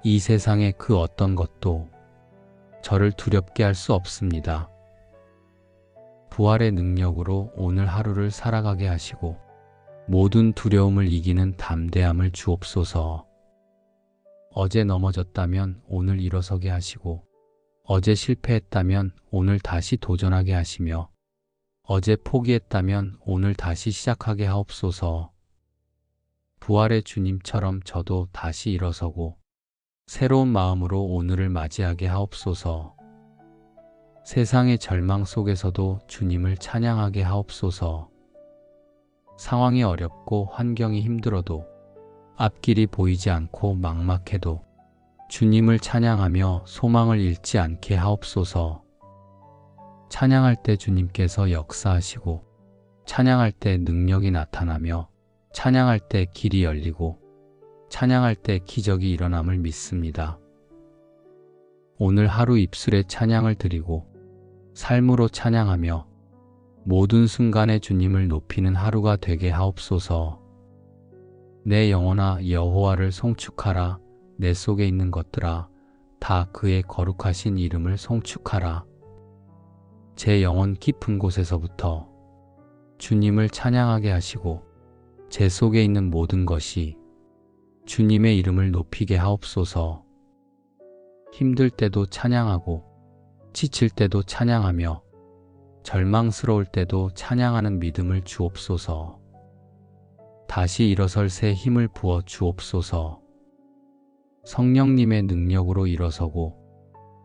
이 세상의 그 어떤 것도 저를 두렵게 할 수 없습니다. 부활의 능력으로 오늘 하루를 살아가게 하시고 모든 두려움을 이기는 담대함을 주옵소서. 어제 넘어졌다면 오늘 일어서게 하시고 어제 실패했다면 오늘 다시 도전하게 하시며 어제 포기했다면 오늘 다시 시작하게 하옵소서. 부활의 주님처럼 저도 다시 일어서고 새로운 마음으로 오늘을 맞이하게 하옵소서. 세상의 절망 속에서도 주님을 찬양하게 하옵소서. 상황이 어렵고 환경이 힘들어도 앞길이 보이지 않고 막막해도 주님을 찬양하며 소망을 잃지 않게 하옵소서. 찬양할 때 주님께서 역사하시고 찬양할 때 능력이 나타나며 찬양할 때 길이 열리고 찬양할 때 기적이 일어남을 믿습니다. 오늘 하루 입술에 찬양을 드리고 삶으로 찬양하며 모든 순간에 주님을 높이는 하루가 되게 하옵소서. 내 영혼아 여호와를 송축하라. 내 속에 있는 것들아 다 그의 거룩하신 이름을 송축하라. 제 영혼 깊은 곳에서부터 주님을 찬양하게 하시고 제 속에 있는 모든 것이 주님의 이름을 높이게 하옵소서. 힘들 때도 찬양하고 지칠 때도 찬양하며 절망스러울 때도 찬양하는 믿음을 주옵소서. 다시 일어설 새 힘을 부어 주옵소서. 성령님의 능력으로 일어서고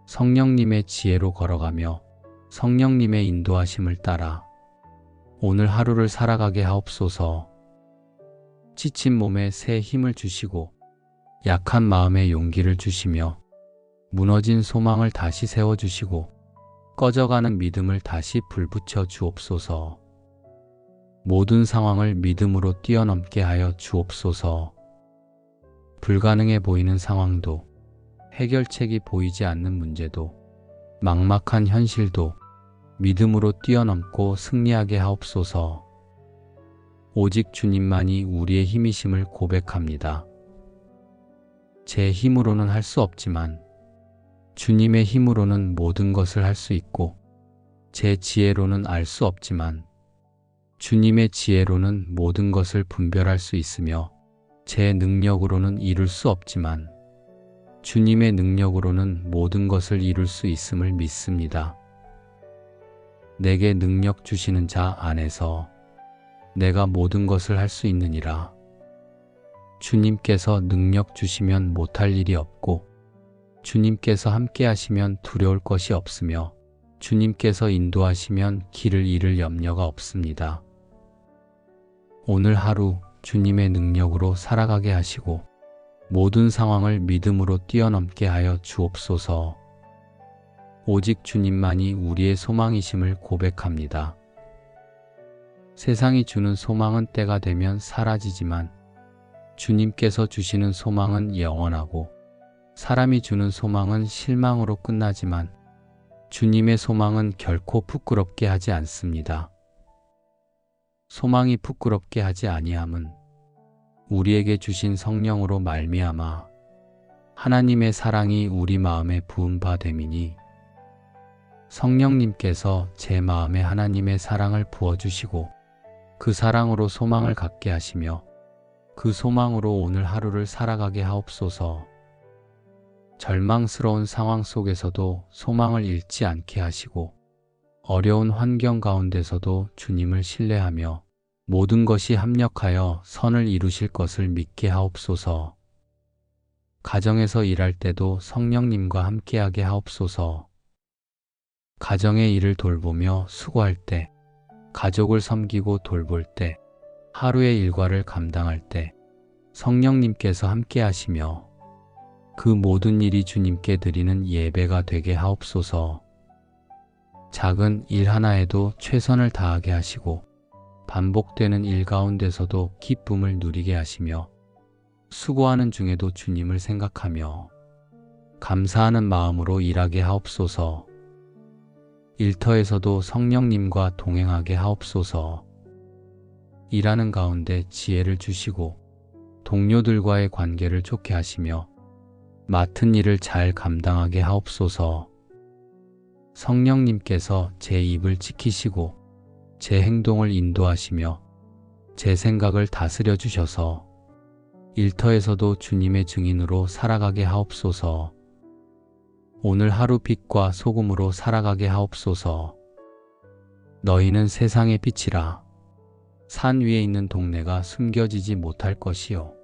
성령님의 지혜로 걸어가며 성령님의 인도하심을 따라 오늘 하루를 살아가게 하옵소서. 지친 몸에 새 힘을 주시고 약한 마음에 용기를 주시며 무너진 소망을 다시 세워주시고 꺼져가는 믿음을 다시 불붙여 주옵소서. 모든 상황을 믿음으로 뛰어넘게 하여 주옵소서. 불가능해 보이는 상황도 해결책이 보이지 않는 문제도 막막한 현실도 믿음으로 뛰어넘고 승리하게 하옵소서. 오직 주님만이 우리의 힘이심을 고백합니다. 제 힘으로는 할 수 없지만 주님의 힘으로는 모든 것을 할 수 있고, 제 지혜로는 알 수 없지만 주님의 지혜로는 모든 것을 분별할 수 있으며, 제 능력으로는 이룰 수 없지만 주님의 능력으로는 모든 것을 이룰 수 있음을 믿습니다. 내게 능력 주시는 자 안에서 내가 모든 것을 할 수 있느니라. 주님께서 능력 주시면 못할 일이 없고, 주님께서 함께 하시면 두려울 것이 없으며, 주님께서 인도하시면 길을 잃을 염려가 없습니다. 오늘 하루 주님의 능력으로 살아가게 하시고 모든 상황을 믿음으로 뛰어넘게 하여 주옵소서. 오직 주님만이 우리의 소망이심을 고백합니다. 세상이 주는 소망은 때가 되면 사라지지만 주님께서 주시는 소망은 영원하고, 사람이 주는 소망은 실망으로 끝나지만 주님의 소망은 결코 부끄럽게 하지 않습니다. 소망이 부끄럽게 하지 아니함은 우리에게 주신 성령으로 말미암아 하나님의 사랑이 우리 마음에 부은 바 됨이니, 성령님께서 제 마음에 하나님의 사랑을 부어주시고 그 사랑으로 소망을 갖게 하시며 그 소망으로 오늘 하루를 살아가게 하옵소서. 절망스러운 상황 속에서도 소망을 잃지 않게 하시고, 어려운 환경 가운데서도 주님을 신뢰하며 모든 것이 합력하여 선을 이루실 것을 믿게 하옵소서. 가정에서 일할 때도 성령님과 함께하게 하옵소서. 가정의 일을 돌보며 수고할 때, 가족을 섬기고 돌볼 때, 하루의 일과를 감당할 때 성령님께서 함께 하시며 그 모든 일이 주님께 드리는 예배가 되게 하옵소서. 작은 일 하나에도 최선을 다하게 하시고 반복되는 일 가운데서도 기쁨을 누리게 하시며, 수고하는 중에도 주님을 생각하며 감사하는 마음으로 일하게 하옵소서. 일터에서도 성령님과 동행하게 하옵소서. 일하는 가운데 지혜를 주시고 동료들과의 관계를 좋게 하시며 맡은 일을 잘 감당하게 하옵소서. 성령님께서 제 입을 지키시고 제 행동을 인도하시며 제 생각을 다스려 주셔서 일터에서도 주님의 증인으로 살아가게 하옵소서. 오늘 하루 빛과 소금으로 살아가게 하옵소서. 너희는 세상의 빛이라. 산 위에 있는 동네가 숨겨지지 못할 것이요.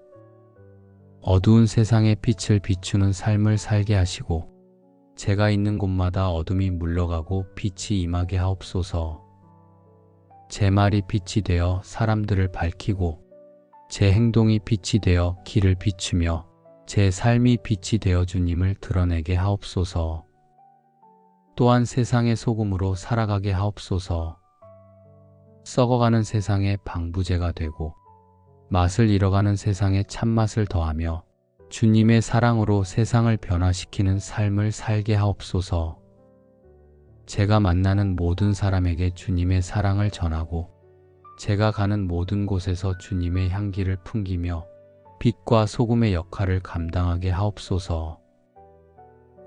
어두운 세상의 빛을 비추는 삶을 살게 하시고 제가 있는 곳마다 어둠이 물러가고 빛이 임하게 하옵소서. 제 말이 빛이 되어 사람들을 밝히고 제 행동이 빛이 되어 길을 비추며 제 삶이 빛이 되어 주님을 드러내게 하옵소서. 또한 세상의 소금으로 살아가게 하옵소서. 썩어가는 세상의 방부제가 되고 맛을 잃어가는 세상에 참맛을 더하며 주님의 사랑으로 세상을 변화시키는 삶을 살게 하옵소서. 제가 만나는 모든 사람에게 주님의 사랑을 전하고 제가 가는 모든 곳에서 주님의 향기를 풍기며 빛과 소금의 역할을 감당하게 하옵소서.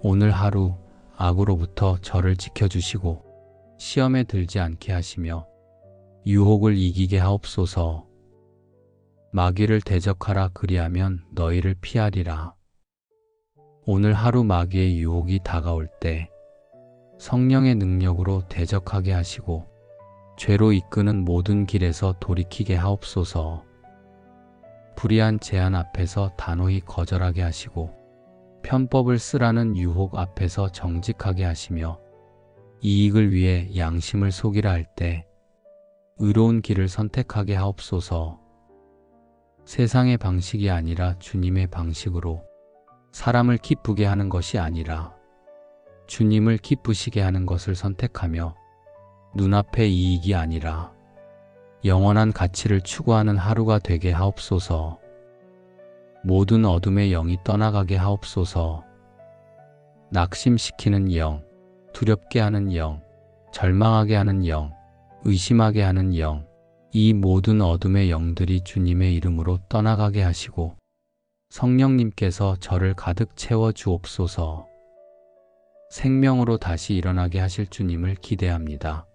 오늘 하루 악으로부터 저를 지켜주시고 시험에 들지 않게 하시며 유혹을 이기게 하옵소서. 마귀를 대적하라 그리하면 너희를 피하리라. 오늘 하루 마귀의 유혹이 다가올 때 성령의 능력으로 대적하게 하시고 죄로 이끄는 모든 길에서 돌이키게 하옵소서. 불의한 제안 앞에서 단호히 거절하게 하시고 편법을 쓰라는 유혹 앞에서 정직하게 하시며 이익을 위해 양심을 속이라 할 때 의로운 길을 선택하게 하옵소서. 세상의 방식이 아니라 주님의 방식으로 사람을 기쁘게 하는 것이 아니라 주님을 기쁘시게 하는 것을 선택하며 눈앞의 이익이 아니라 영원한 가치를 추구하는 하루가 되게 하옵소서. 모든 어둠의 영이 떠나가게 하옵소서. 낙심시키는 영, 두렵게 하는 영, 절망하게 하는 영, 의심하게 하는 영, 이 모든 어둠의 영들이 주님의 이름으로 떠나가게 하시고 성령님께서 저를 가득 채워 주옵소서. 생명으로 다시 일어나게 하실 주님을 기대합니다.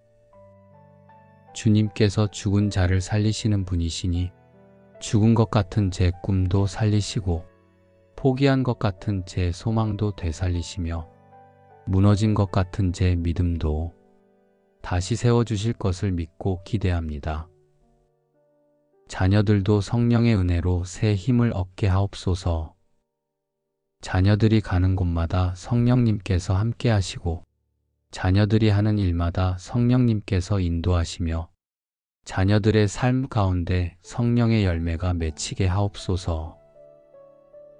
주님께서 죽은 자를 살리시는 분이시니 죽은 것 같은 제 꿈도 살리시고 포기한 것 같은 제 소망도 되살리시며 무너진 것 같은 제 믿음도 다시 세워주실 것을 믿고 기대합니다. 자녀들도 성령의 은혜로 새 힘을 얻게 하옵소서. 자녀들이 가는 곳마다 성령님께서 함께 하시고 자녀들이 하는 일마다 성령님께서 인도하시며 자녀들의 삶 가운데 성령의 열매가 맺히게 하옵소서.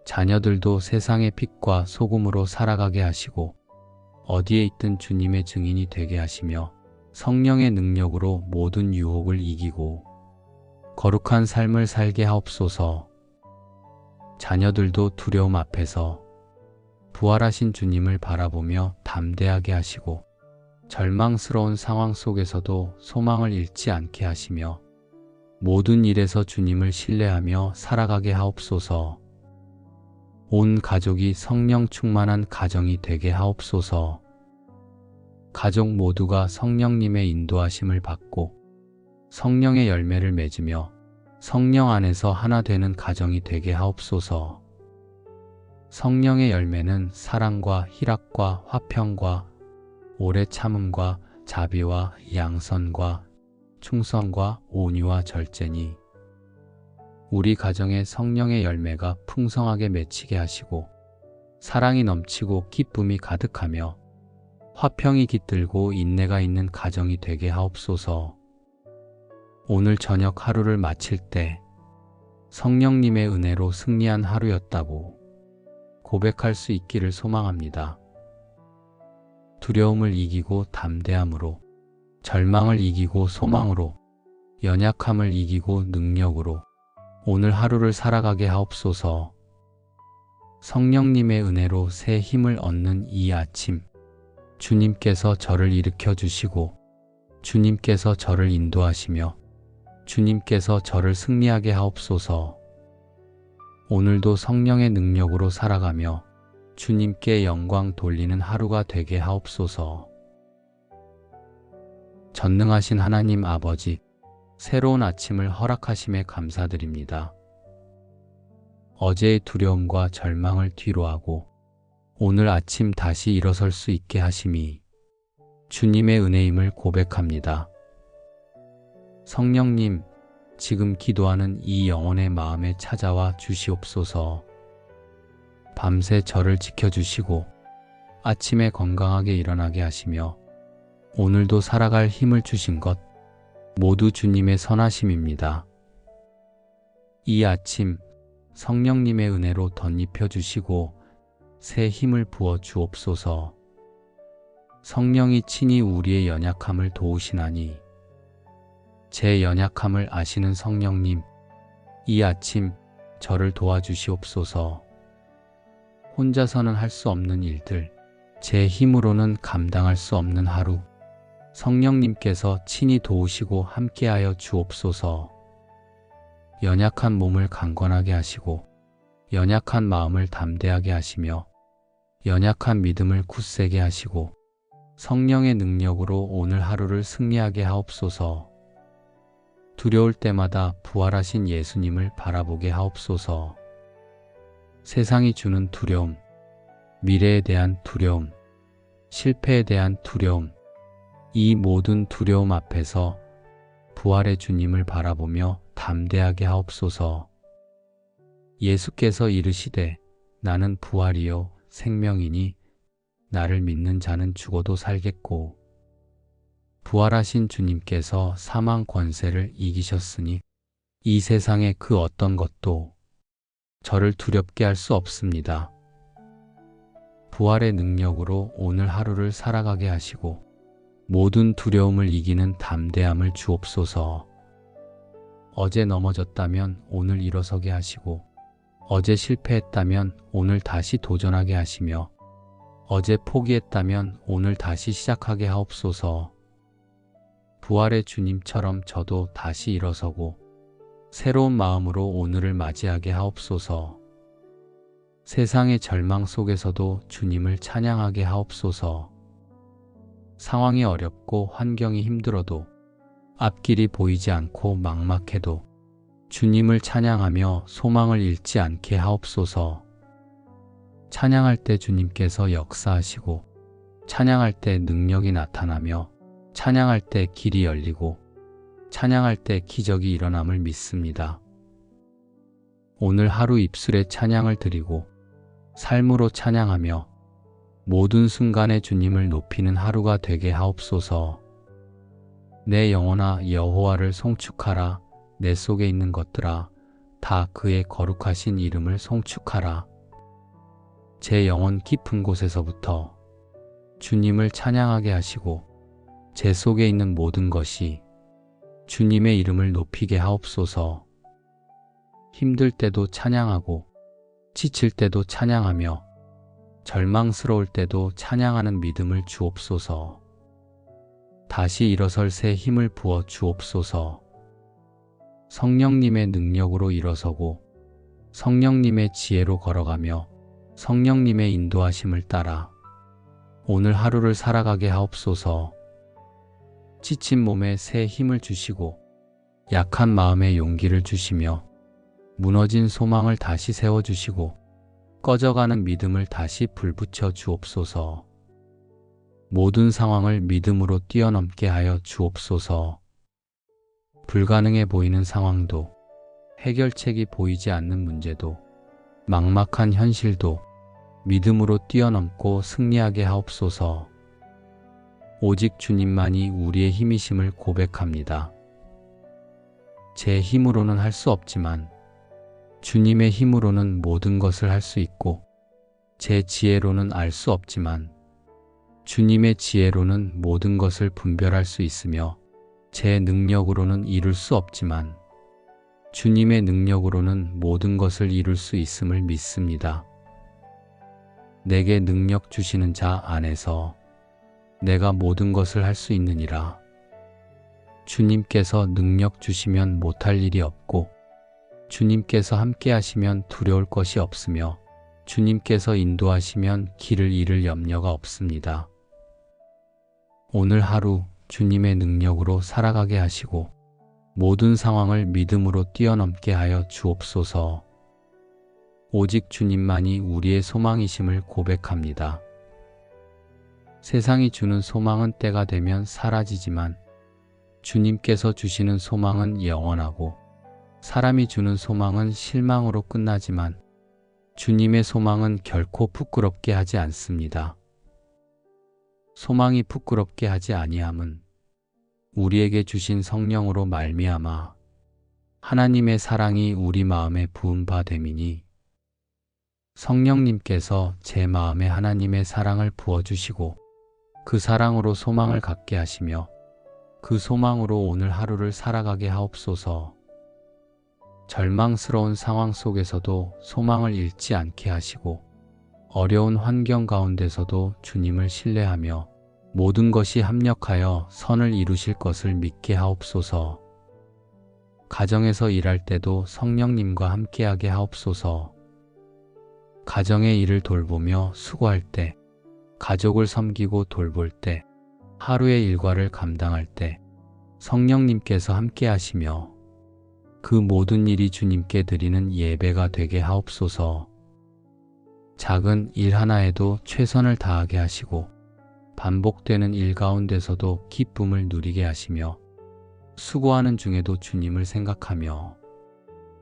자녀들도 세상의 빛과 소금으로 살아가게 하시고 어디에 있든 주님의 증인이 되게 하시며 성령의 능력으로 모든 유혹을 이기고 거룩한 삶을 살게 하옵소서. 자녀들도 두려움 앞에서 부활하신 주님을 바라보며 담대하게 하시고 절망스러운 상황 속에서도 소망을 잃지 않게 하시며 모든 일에서 주님을 신뢰하며 살아가게 하옵소서. 온 가족이 성령 충만한 가정이 되게 하옵소서. 가족 모두가 성령님의 인도하심을 받고 성령의 열매를 맺으며 성령 안에서 하나 되는 가정이 되게 하옵소서. 성령의 열매는 사랑과 희락과 화평과 오래 참음과 자비와 양선과 충성과 온유와 절제니 우리 가정에 성령의 열매가 풍성하게 맺히게 하시고 사랑이 넘치고 기쁨이 가득하며 화평이 깃들고 인내가 있는 가정이 되게 하옵소서. 오늘 저녁 하루를 마칠 때 성령님의 은혜로 승리한 하루였다고 고백할 수 있기를 소망합니다. 두려움을 이기고 담대함으로, 절망을 이기고 소망으로, 연약함을 이기고 능력으로 오늘 하루를 살아가게 하옵소서. 성령님의 은혜로 새 힘을 얻는 이 아침, 주님께서 저를 일으켜 주시고 주님께서 저를 인도하시며 주님께서 저를 승리하게 하옵소서. 오늘도 성령의 능력으로 살아가며 주님께 영광 돌리는 하루가 되게 하옵소서. 전능하신 하나님 아버지, 새로운 아침을 허락하심에 감사드립니다. 어제의 두려움과 절망을 뒤로하고 오늘 아침 다시 일어설 수 있게 하심이 주님의 은혜임을 고백합니다. 성령님, 지금 기도하는 이 영혼의 마음에 찾아와 주시옵소서. 밤새 저를 지켜주시고 아침에 건강하게 일어나게 하시며 오늘도 살아갈 힘을 주신 것 모두 주님의 선하심입니다. 이 아침 성령님의 은혜로 덧입혀 주시고 새 힘을 부어 주옵소서. 성령이 친히 우리의 연약함을 도우시나니 제 연약함을 아시는 성령님, 이 아침 저를 도와주시옵소서. 혼자서는 할 수 없는 일들, 제 힘으로는 감당할 수 없는 하루, 성령님께서 친히 도우시고 함께하여 주옵소서. 연약한 몸을 강건하게 하시고 연약한 마음을 담대하게 하시며 연약한 믿음을 굳세게 하시고 성령의 능력으로 오늘 하루를 승리하게 하옵소서. 두려울 때마다 부활하신 예수님을 바라보게 하옵소서. 세상이 주는 두려움, 미래에 대한 두려움, 실패에 대한 두려움, 이 모든 두려움 앞에서 부활의 주님을 바라보며 담대하게 하옵소서. 예수께서 이르시되 나는 부활이요 생명이니 나를 믿는 자는 죽어도 살겠고 부활하신 주님께서 사망 권세를 이기셨으니 이 세상의 그 어떤 것도 저를 두렵게 할 수 없습니다. 부활의 능력으로 오늘 하루를 살아가게 하시고 모든 두려움을 이기는 담대함을 주옵소서. 어제 넘어졌다면 오늘 일어서게 하시고 어제 실패했다면 오늘 다시 도전하게 하시며 어제 포기했다면 오늘 다시 시작하게 하옵소서. 부활의 주님처럼 저도 다시 일어서고 새로운 마음으로 오늘을 맞이하게 하옵소서. 세상의 절망 속에서도 주님을 찬양하게 하옵소서. 상황이 어렵고 환경이 힘들어도 앞길이 보이지 않고 막막해도 주님을 찬양하며 소망을 잃지 않게 하옵소서. 찬양할 때 주님께서 역사하시고 찬양할 때 능력이 나타나며 찬양할 때 길이 열리고 찬양할 때 기적이 일어남을 믿습니다. 오늘 하루 입술에 찬양을 드리고 삶으로 찬양하며 모든 순간에 주님을 높이는 하루가 되게 하옵소서. 내 영혼아 여호와를 송축하라. 내 속에 있는 것들아 다 그의 거룩하신 이름을 송축하라. 제 영혼 깊은 곳에서부터 주님을 찬양하게 하시고 제 속에 있는 모든 것이 주님의 이름을 높이게 하옵소서. 힘들 때도 찬양하고 지칠 때도 찬양하며 절망스러울 때도 찬양하는 믿음을 주옵소서. 다시 일어설 새 힘을 부어 주옵소서. 성령님의 능력으로 일어서고 성령님의 지혜로 걸어가며 성령님의 인도하심을 따라 오늘 하루를 살아가게 하옵소서. 지친 몸에 새 힘을 주시고 약한 마음에 용기를 주시며 무너진 소망을 다시 세워주시고 꺼져가는 믿음을 다시 불붙여 주옵소서. 모든 상황을 믿음으로 뛰어넘게 하여 주옵소서. 불가능해 보이는 상황도 해결책이 보이지 않는 문제도 막막한 현실도 믿음으로 뛰어넘고 승리하게 하옵소서. 오직 주님만이 우리의 힘이심을 고백합니다. 제 힘으로는 할 수 없지만 주님의 힘으로는 모든 것을 할 수 있고 제 지혜로는 알 수 없지만 주님의 지혜로는 모든 것을 분별할 수 있으며 제 능력으로는 이룰 수 없지만 주님의 능력으로는 모든 것을 이룰 수 있음을 믿습니다. 내게 능력 주시는 자 안에서 내가 모든 것을 할 수 있느니라. 주님께서 능력 주시면 못할 일이 없고 주님께서 함께 하시면 두려울 것이 없으며 주님께서 인도하시면 길을 잃을 염려가 없습니다. 오늘 하루 주님의 능력으로 살아가게 하시고 모든 상황을 믿음으로 뛰어넘게 하여 주옵소서. 오직 주님만이 우리의 소망이심을 고백합니다. 세상이 주는 소망은 때가 되면 사라지지만 주님께서 주시는 소망은 영원하고 사람이 주는 소망은 실망으로 끝나지만 주님의 소망은 결코 부끄럽게 하지 않습니다. 소망이 부끄럽게 하지 아니함은 우리에게 주신 성령으로 말미암아 하나님의 사랑이 우리 마음에 부은 바 됨이니 성령님께서 제 마음에 하나님의 사랑을 부어주시고 그 사랑으로 소망을 갖게 하시며 그 소망으로 오늘 하루를 살아가게 하옵소서. 절망스러운 상황 속에서도 소망을 잃지 않게 하시고 어려운 환경 가운데서도 주님을 신뢰하며 모든 것이 합력하여 선을 이루실 것을 믿게 하옵소서. 가정에서 일할 때도 성령님과 함께하게 하옵소서. 가정의 일을 돌보며 수고할 때, 가족을 섬기고 돌볼 때, 하루의 일과를 감당할 때 성령님께서 함께 하시며 그 모든 일이 주님께 드리는 예배가 되게 하옵소서. 작은 일 하나에도 최선을 다하게 하시고 반복되는 일 가운데서도 기쁨을 누리게 하시며 수고하는 중에도 주님을 생각하며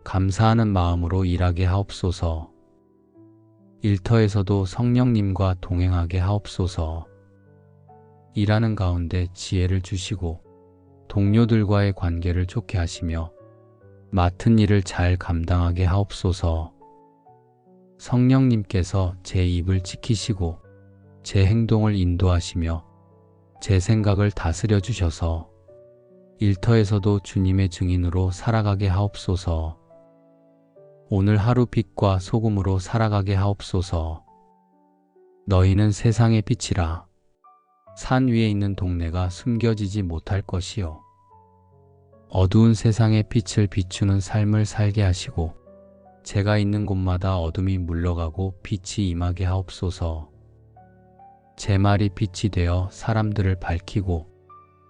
감사하는 마음으로 일하게 하옵소서. 일터에서도 성령님과 동행하게 하옵소서. 일하는 가운데 지혜를 주시고 동료들과의 관계를 좋게 하시며 맡은 일을 잘 감당하게 하옵소서. 성령님께서 제 입을 지키시고 제 행동을 인도하시며 제 생각을 다스려 주셔서 일터에서도 주님의 증인으로 살아가게 하옵소서. 오늘 하루 빛과 소금으로 살아가게 하옵소서. 너희는 세상의 빛이라. 산 위에 있는 동네가 숨겨지지 못할 것이요. 어두운 세상에 빛을 비추는 삶을 살게 하시고 제가 있는 곳마다 어둠이 물러가고 빛이 임하게 하옵소서. 제 말이 빛이 되어 사람들을 밝히고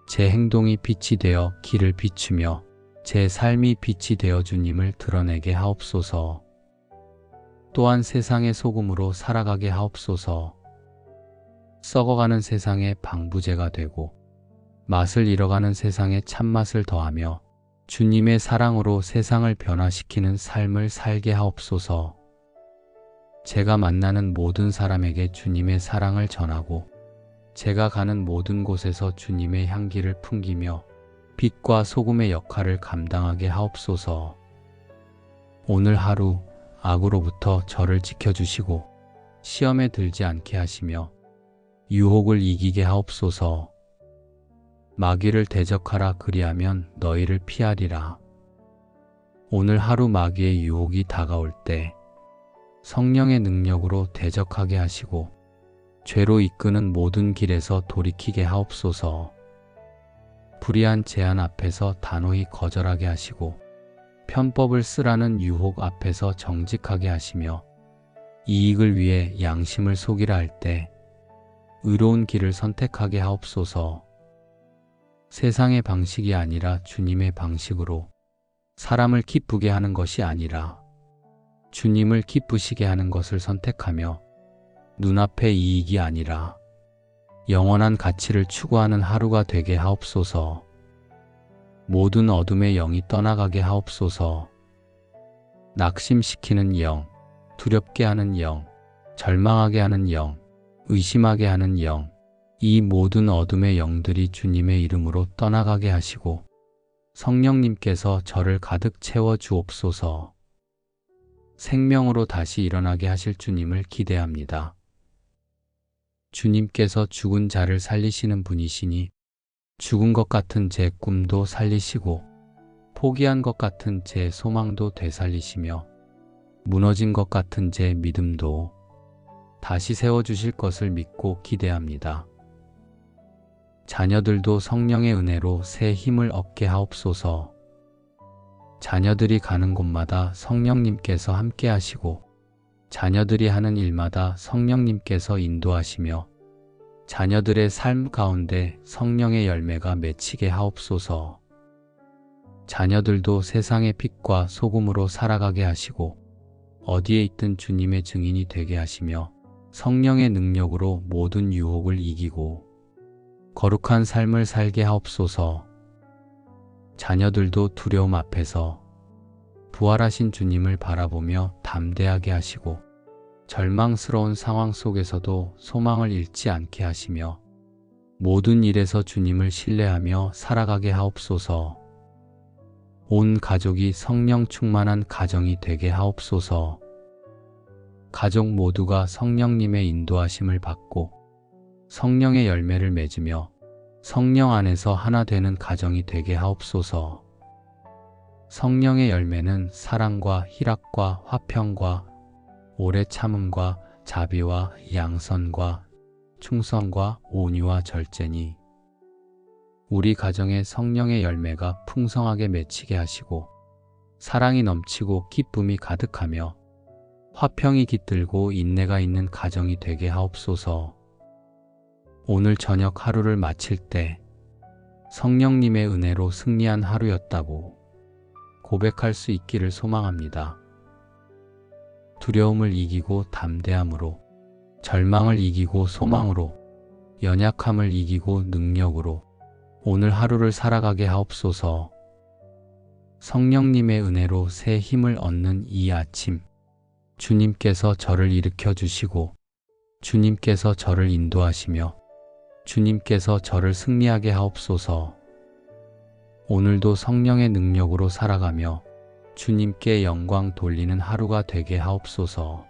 제 행동이 빛이 되어 길을 비추며 제 삶이 빛이 되어 주님을 드러내게 하옵소서. 또한 세상의 소금으로 살아가게 하옵소서. 썩어가는 세상의 방부제가 되고 맛을 잃어가는 세상에 참맛을 더하며 주님의 사랑으로 세상을 변화시키는 삶을 살게 하옵소서. 제가 만나는 모든 사람에게 주님의 사랑을 전하고 제가 가는 모든 곳에서 주님의 향기를 풍기며 빛과 소금의 역할을 감당하게 하옵소서. 오늘 하루 악으로부터 저를 지켜주시고 시험에 들지 않게 하시며 유혹을 이기게 하옵소서. 마귀를 대적하라 그리하면 너희를 피하리라. 오늘 하루 마귀의 유혹이 다가올 때 성령의 능력으로 대적하게 하시고 죄로 이끄는 모든 길에서 돌이키게 하옵소서. 불의한 제안 앞에서 단호히 거절하게 하시고 편법을 쓰라는 유혹 앞에서 정직하게 하시며 이익을 위해 양심을 속이라 할 때 의로운 길을 선택하게 하옵소서. 세상의 방식이 아니라 주님의 방식으로 사람을 기쁘게 하는 것이 아니라 주님을 기쁘시게 하는 것을 선택하며 눈앞의 이익이 아니라 영원한 가치를 추구하는 하루가 되게 하옵소서. 모든 어둠의 영이 떠나가게 하옵소서. 낙심시키는 영, 두렵게 하는 영, 절망하게 하는 영, 의심하게 하는 영, 이 모든 어둠의 영들이 주님의 이름으로 떠나가게 하시고 성령님께서 저를 가득 채워 주옵소서. 생명으로 다시 일어나게 하실 주님을 기대합니다. 주님께서 죽은 자를 살리시는 분이시니 죽은 것 같은 제 꿈도 살리시고 포기한 것 같은 제 소망도 되살리시며 무너진 것 같은 제 믿음도 다시 세워주실 것을 믿고 기대합니다. 자녀들도 성령의 은혜로 새 힘을 얻게 하옵소서. 자녀들이 가는 곳마다 성령님께서 함께 하시고 자녀들이 하는 일마다 성령님께서 인도하시며 자녀들의 삶 가운데 성령의 열매가 맺히게 하옵소서. 자녀들도 세상의 빛과 소금으로 살아가게 하시고 어디에 있든 주님의 증인이 되게 하시며 성령의 능력으로 모든 유혹을 이기고 거룩한 삶을 살게 하옵소서. 자녀들도 두려움 앞에서 부활하신 주님을 바라보며 담대하게 하시고 절망스러운 상황 속에서도 소망을 잃지 않게 하시며 모든 일에서 주님을 신뢰하며 살아가게 하옵소서. 온 가족이 성령 충만한 가정이 되게 하옵소서. 가족 모두가 성령님의 인도하심을 받고 성령의 열매를 맺으며 성령 안에서 하나 되는 가정이 되게 하옵소서. 성령의 열매는 사랑과 희락과 화평과 오래 참음과 자비와 양선과 충성과 온유와 절제니 우리 가정에 성령의 열매가 풍성하게 맺히게 하시고 사랑이 넘치고 기쁨이 가득하며 화평이 깃들고 인내가 있는 가정이 되게 하옵소서. 오늘 저녁 하루를 마칠 때 성령님의 은혜로 승리한 하루였다고 고백할 수 있기를 소망합니다. 두려움을 이기고 담대함으로, 절망을 이기고 소망으로, 연약함을 이기고 능력으로 오늘 하루를 살아가게 하옵소서. 성령님의 은혜로 새 힘을 얻는 이 아침, 주님께서 저를 일으켜 주시고 주님께서 저를 인도하시며 주님께서 저를 승리하게 하옵소서. 오늘도 성령의 능력으로 살아가며 주님께 영광 돌리는 하루가 되게 하옵소서.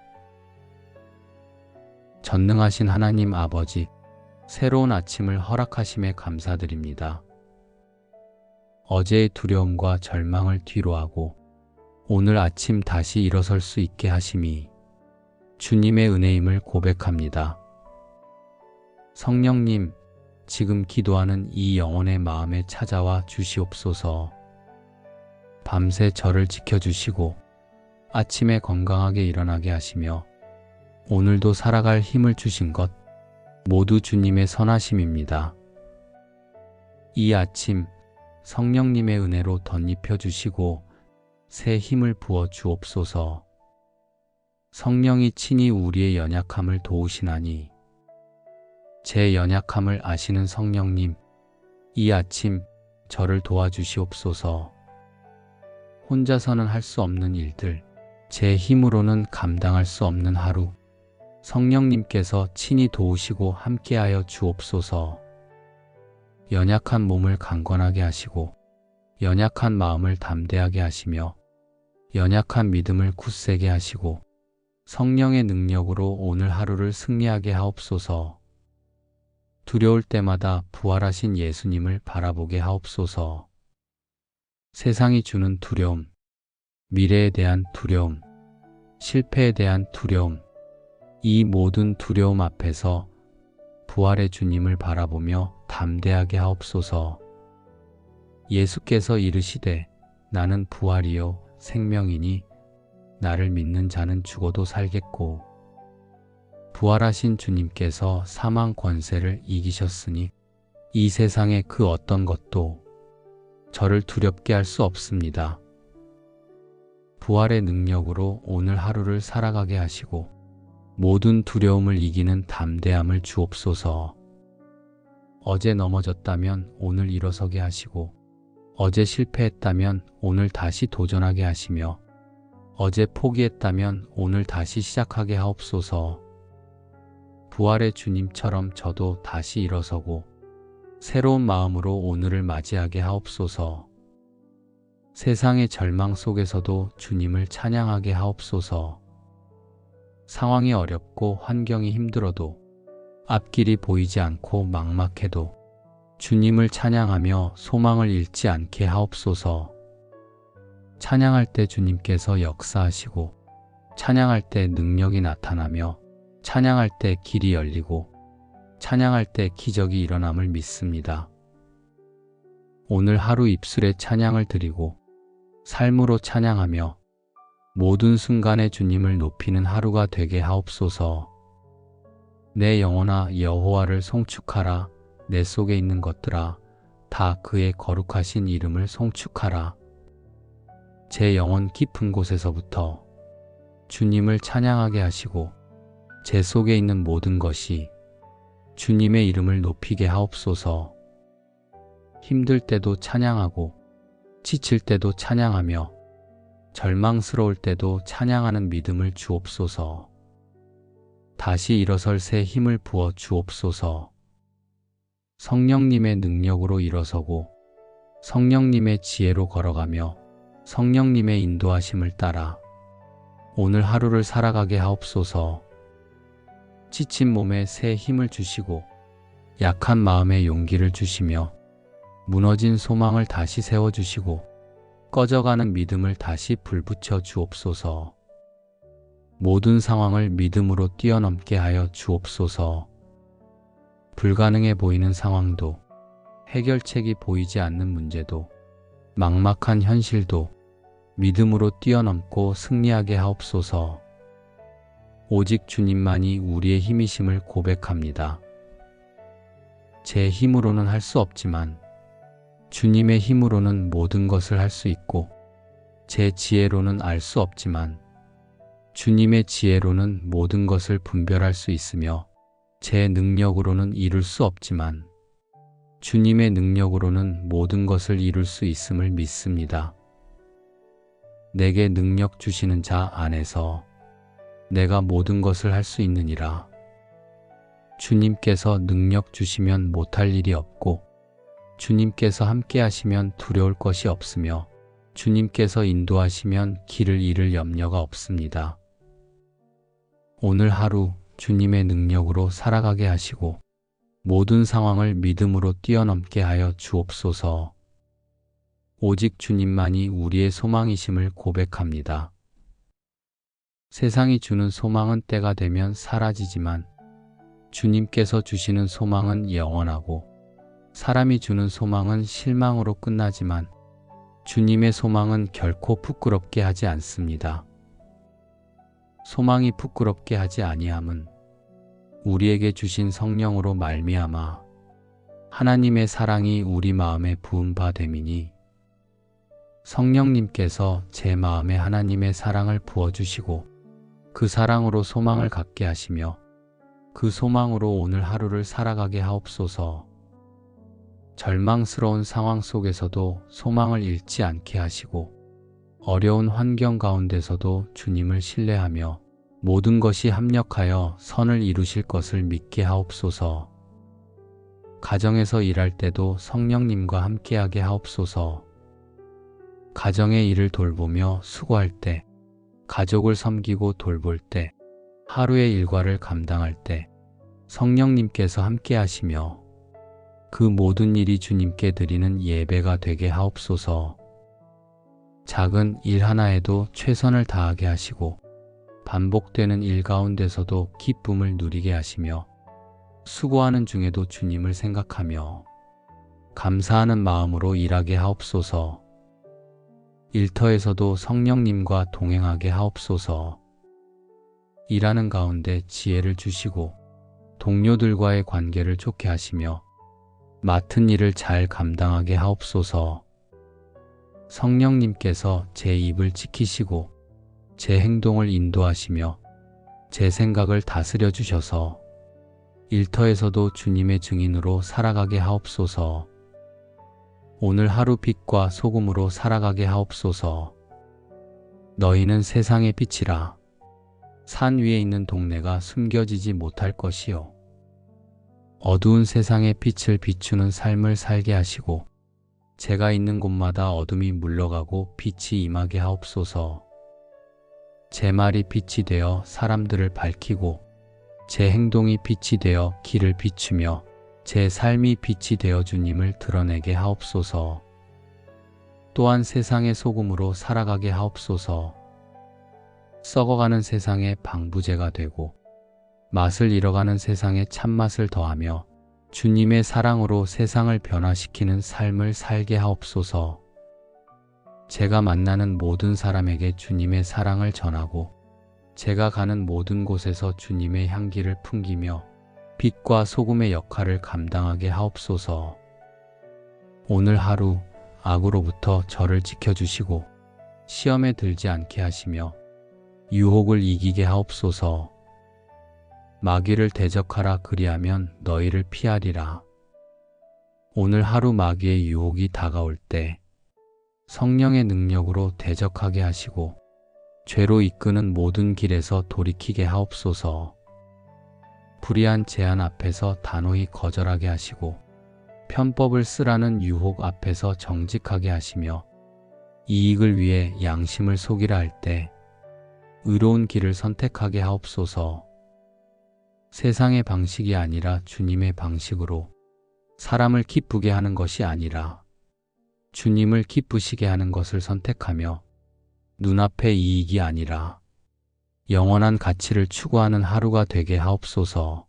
전능하신 하나님 아버지, 새로운 아침을 허락하심에 감사드립니다. 어제의 두려움과 절망을 뒤로하고 오늘 아침 다시 일어설 수 있게 하심이 주님의 은혜임을 고백합니다. 성령님, 지금 기도하는 이 영혼의 마음에 찾아와 주시옵소서. 밤새 저를 지켜주시고 아침에 건강하게 일어나게 하시며 오늘도 살아갈 힘을 주신 것 모두 주님의 선하심입니다. 이 아침 성령님의 은혜로 덧입혀 주시고 새 힘을 부어 주옵소서. 성령이 친히 우리의 연약함을 도우시나니 제 연약함을 아시는 성령님, 이 아침 저를 도와주시옵소서. 혼자서는 할 수 없는 일들, 제 힘으로는 감당할 수 없는 하루, 성령님께서 친히 도우시고 함께하여 주옵소서. 연약한 몸을 강건하게 하시고 연약한 마음을 담대하게 하시며 연약한 믿음을 굳세게 하시고 성령의 능력으로 오늘 하루를 승리하게 하옵소서. 두려울 때마다 부활하신 예수님을 바라보게 하옵소서. 세상이 주는 두려움, 미래에 대한 두려움, 실패에 대한 두려움, 이 모든 두려움 앞에서 부활의 주님을 바라보며 담대하게 하옵소서. 예수께서 이르시되 나는 부활이요 생명이니 나를 믿는 자는 죽어도 살겠고, 부활하신 주님께서 사망 권세를 이기셨으니 이 세상의 그 어떤 것도 저를 두렵게 할 수 없습니다. 부활의 능력으로 오늘 하루를 살아가게 하시고 모든 두려움을 이기는 담대함을 주옵소서. 어제 넘어졌다면 오늘 일어서게 하시고 어제 실패했다면 오늘 다시 도전하게 하시며 어제 포기했다면 오늘 다시 시작하게 하옵소서. 부활의 주님처럼 저도 다시 일어서고 새로운 마음으로 오늘을 맞이하게 하옵소서. 세상의 절망 속에서도 주님을 찬양하게 하옵소서. 상황이 어렵고 환경이 힘들어도 앞길이 보이지 않고 막막해도 주님을 찬양하며 소망을 잃지 않게 하옵소서. 찬양할 때 주님께서 역사하시고 찬양할 때 능력이 나타나며 찬양할 때 길이 열리고 찬양할 때 기적이 일어남을 믿습니다. 오늘 하루 입술에 찬양을 드리고 삶으로 찬양하며 모든 순간에 주님을 높이는 하루가 되게 하옵소서. 내 영혼아 여호와를 송축하라. 내 속에 있는 것들아 다 그의 거룩하신 이름을 송축하라. 제 영혼 깊은 곳에서부터 주님을 찬양하게 하시고 제 속에 있는 모든 것이 주님의 이름을 높이게 하옵소서. 힘들 때도 찬양하고 지칠 때도 찬양하며 절망스러울 때도 찬양하는 믿음을 주옵소서. 다시 일어설 새 힘을 부어 주옵소서. 성령님의 능력으로 일어서고 성령님의 지혜로 걸어가며 성령님의 인도하심을 따라 오늘 하루를 살아가게 하옵소서. 지친 몸에 새 힘을 주시고 약한 마음에 용기를 주시며 무너진 소망을 다시 세워주시고 꺼져가는 믿음을 다시 불붙여 주옵소서. 모든 상황을 믿음으로 뛰어넘게 하여 주옵소서. 불가능해 보이는 상황도 해결책이 보이지 않는 문제도 막막한 현실도 믿음으로 뛰어넘고 승리하게 하옵소서. 오직 주님만이 우리의 힘이심을 고백합니다. 제 힘으로는 할 수 없지만 주님의 힘으로는 모든 것을 할 수 있고 제 지혜로는 알 수 없지만 주님의 지혜로는 모든 것을 분별할 수 있으며 제 능력으로는 이룰 수 없지만 주님의 능력으로는 모든 것을 이룰 수 있음을 믿습니다. 내게 능력 주시는 자 안에서 내가 모든 것을 할 수 있느니라. 주님께서 능력 주시면 못할 일이 없고 주님께서 함께 하시면 두려울 것이 없으며 주님께서 인도하시면 길을 잃을 염려가 없습니다. 오늘 하루 주님의 능력으로 살아가게 하시고 모든 상황을 믿음으로 뛰어넘게 하여 주옵소서. 오직 주님만이 우리의 소망이심을 고백합니다. 세상이 주는 소망은 때가 되면 사라지지만 주님께서 주시는 소망은 영원하고 사람이 주는 소망은 실망으로 끝나지만 주님의 소망은 결코 부끄럽게 하지 않습니다. 소망이 부끄럽게 하지 아니함은 우리에게 주신 성령으로 말미암아 하나님의 사랑이 우리 마음에 부은 바 됨이니, 성령님께서 제 마음에 하나님의 사랑을 부어주시고 그 사랑으로 소망을 갖게 하시며 그 소망으로 오늘 하루를 살아가게 하옵소서. 절망스러운 상황 속에서도 소망을 잃지 않게 하시고 어려운 환경 가운데서도 주님을 신뢰하며 모든 것이 합력하여 선을 이루실 것을 믿게 하옵소서. 가정에서 일할 때도 성령님과 함께하게 하옵소서. 가정의 일을 돌보며 수고할 때, 가족을 섬기고 돌볼 때, 하루의 일과를 감당할 때 성령님께서 함께 하시며 그 모든 일이 주님께 드리는 예배가 되게 하옵소서. 작은 일 하나에도 최선을 다하게 하시고 반복되는 일 가운데서도 기쁨을 누리게 하시며 수고하는 중에도 주님을 생각하며 감사하는 마음으로 일하게 하옵소서. 일터에서도 성령님과 동행하게 하옵소서. 일하는 가운데 지혜를 주시고 동료들과의 관계를 좋게 하시며 맡은 일을 잘 감당하게 하옵소서. 성령님께서 제 입을 지키시고 제 행동을 인도하시며 제 생각을 다스려 주셔서 일터에서도 주님의 증인으로 살아가게 하옵소서. 오늘 하루 빛과 소금으로 살아가게 하옵소서. 너희는 세상의 빛이라. 산 위에 있는 동네가 숨겨지지 못할 것이요. 어두운 세상의 빛을 비추는 삶을 살게 하시고 제가 있는 곳마다 어둠이 물러가고 빛이 임하게 하옵소서. 제 말이 빛이 되어 사람들을 밝히고 제 행동이 빛이 되어 길을 비추며 제 삶이 빛이 되어 주님을 드러내게 하옵소서. 또한 세상의 소금으로 살아가게 하옵소서. 썩어가는 세상의 방부제가 되고 맛을 잃어가는 세상에 참맛을 더하며 주님의 사랑으로 세상을 변화시키는 삶을 살게 하옵소서. 제가 만나는 모든 사람에게 주님의 사랑을 전하고 제가 가는 모든 곳에서 주님의 향기를 풍기며 빛과 소금의 역할을 감당하게 하옵소서. 오늘 하루 악으로부터 저를 지켜주시고 시험에 들지 않게 하시며 유혹을 이기게 하옵소서. 마귀를 대적하라 그리하면 너희를 피하리라. 오늘 하루 마귀의 유혹이 다가올 때 성령의 능력으로 대적하게 하시고 죄로 이끄는 모든 길에서 돌이키게 하옵소서. 불의한 제안 앞에서 단호히 거절하게 하시고 편법을 쓰라는 유혹 앞에서 정직하게 하시며 이익을 위해 양심을 속이라 할 때 의로운 길을 선택하게 하옵소서. 세상의 방식이 아니라 주님의 방식으로 사람을 기쁘게 하는 것이 아니라 주님을 기쁘시게 하는 것을 선택하며 눈앞의 이익이 아니라 영원한 가치를 추구하는 하루가 되게 하옵소서.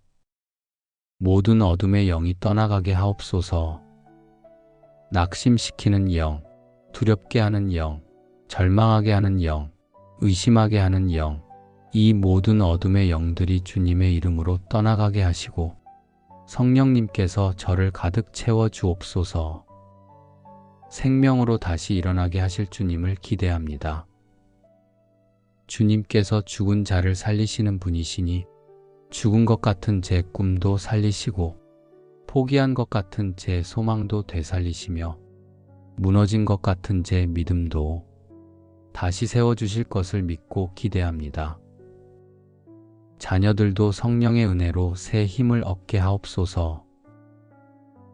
모든 어둠의 영이 떠나가게 하옵소서. 낙심시키는 영, 두렵게 하는 영, 절망하게 하는 영, 의심하게 하는 영, 이 모든 어둠의 영들이 주님의 이름으로 떠나가게 하시고 성령님께서 저를 가득 채워 주옵소서. 생명으로 다시 일어나게 하실 주님을 기대합니다. 주님께서 죽은 자를 살리시는 분이시니 죽은 것 같은 제 꿈도 살리시고 포기한 것 같은 제 소망도 되살리시며 무너진 것 같은 제 믿음도 다시 세워주실 것을 믿고 기대합니다. 자녀들도 성령의 은혜로 새 힘을 얻게 하옵소서.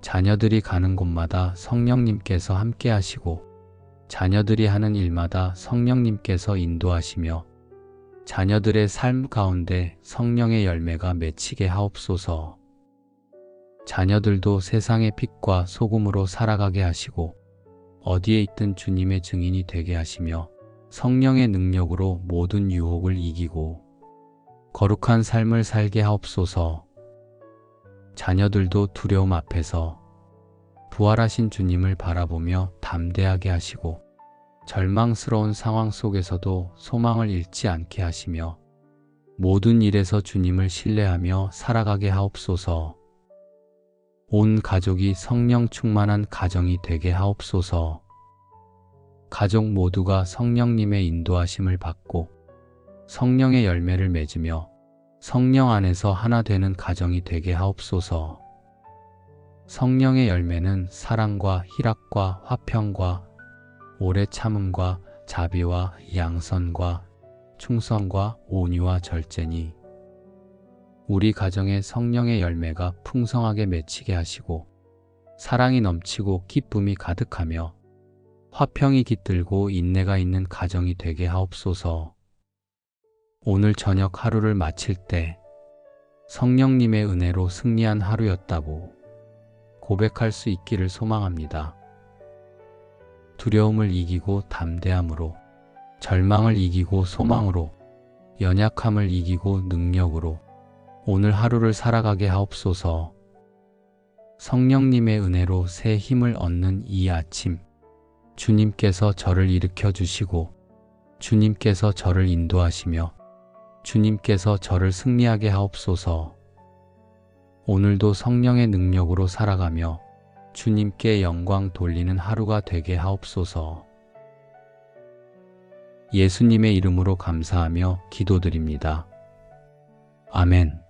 자녀들이 가는 곳마다 성령님께서 함께 하시고 자녀들이 하는 일마다 성령님께서 인도하시며 자녀들의 삶 가운데 성령의 열매가 맺히게 하옵소서. 자녀들도 세상의 빛과 소금으로 살아가게 하시고 어디에 있든 주님의 증인이 되게 하시며 성령의 능력으로 모든 유혹을 이기고 거룩한 삶을 살게 하옵소서. 자녀들도 두려움 앞에서 부활하신 주님을 바라보며 담대하게 하시고 절망스러운 상황 속에서도 소망을 잃지 않게 하시며 모든 일에서 주님을 신뢰하며 살아가게 하옵소서. 온 가족이 성령 충만한 가정이 되게 하옵소서. 가족 모두가 성령님의 인도하심을 받고 성령의 열매를 맺으며 성령 안에서 하나 되는 가정이 되게 하옵소서. 성령의 열매는 사랑과 희락과 화평과 오래 참음과 자비와 양선과 충성과 온유와 절제니 우리 가정에 성령의 열매가 풍성하게 맺히게 하시고 사랑이 넘치고 기쁨이 가득하며 화평이 깃들고 인내가 있는 가정이 되게 하옵소서. 오늘 저녁 하루를 마칠 때 성령님의 은혜로 승리한 하루였다고 고백할 수 있기를 소망합니다. 두려움을 이기고 담대함으로, 절망을 이기고 소망으로, 연약함을 이기고 능력으로 오늘 하루를 살아가게 하옵소서. 성령님의 은혜로 새 힘을 얻는 이 아침, 주님께서 저를 일으켜 주시고 주님께서 저를 인도하시며 주님께서 저를 승리하게 하옵소서. 오늘도 성령의 능력으로 살아가며 주님께 영광 돌리는 하루가 되게 하옵소서. 예수님의 이름으로 감사하며 기도드립니다. 아멘.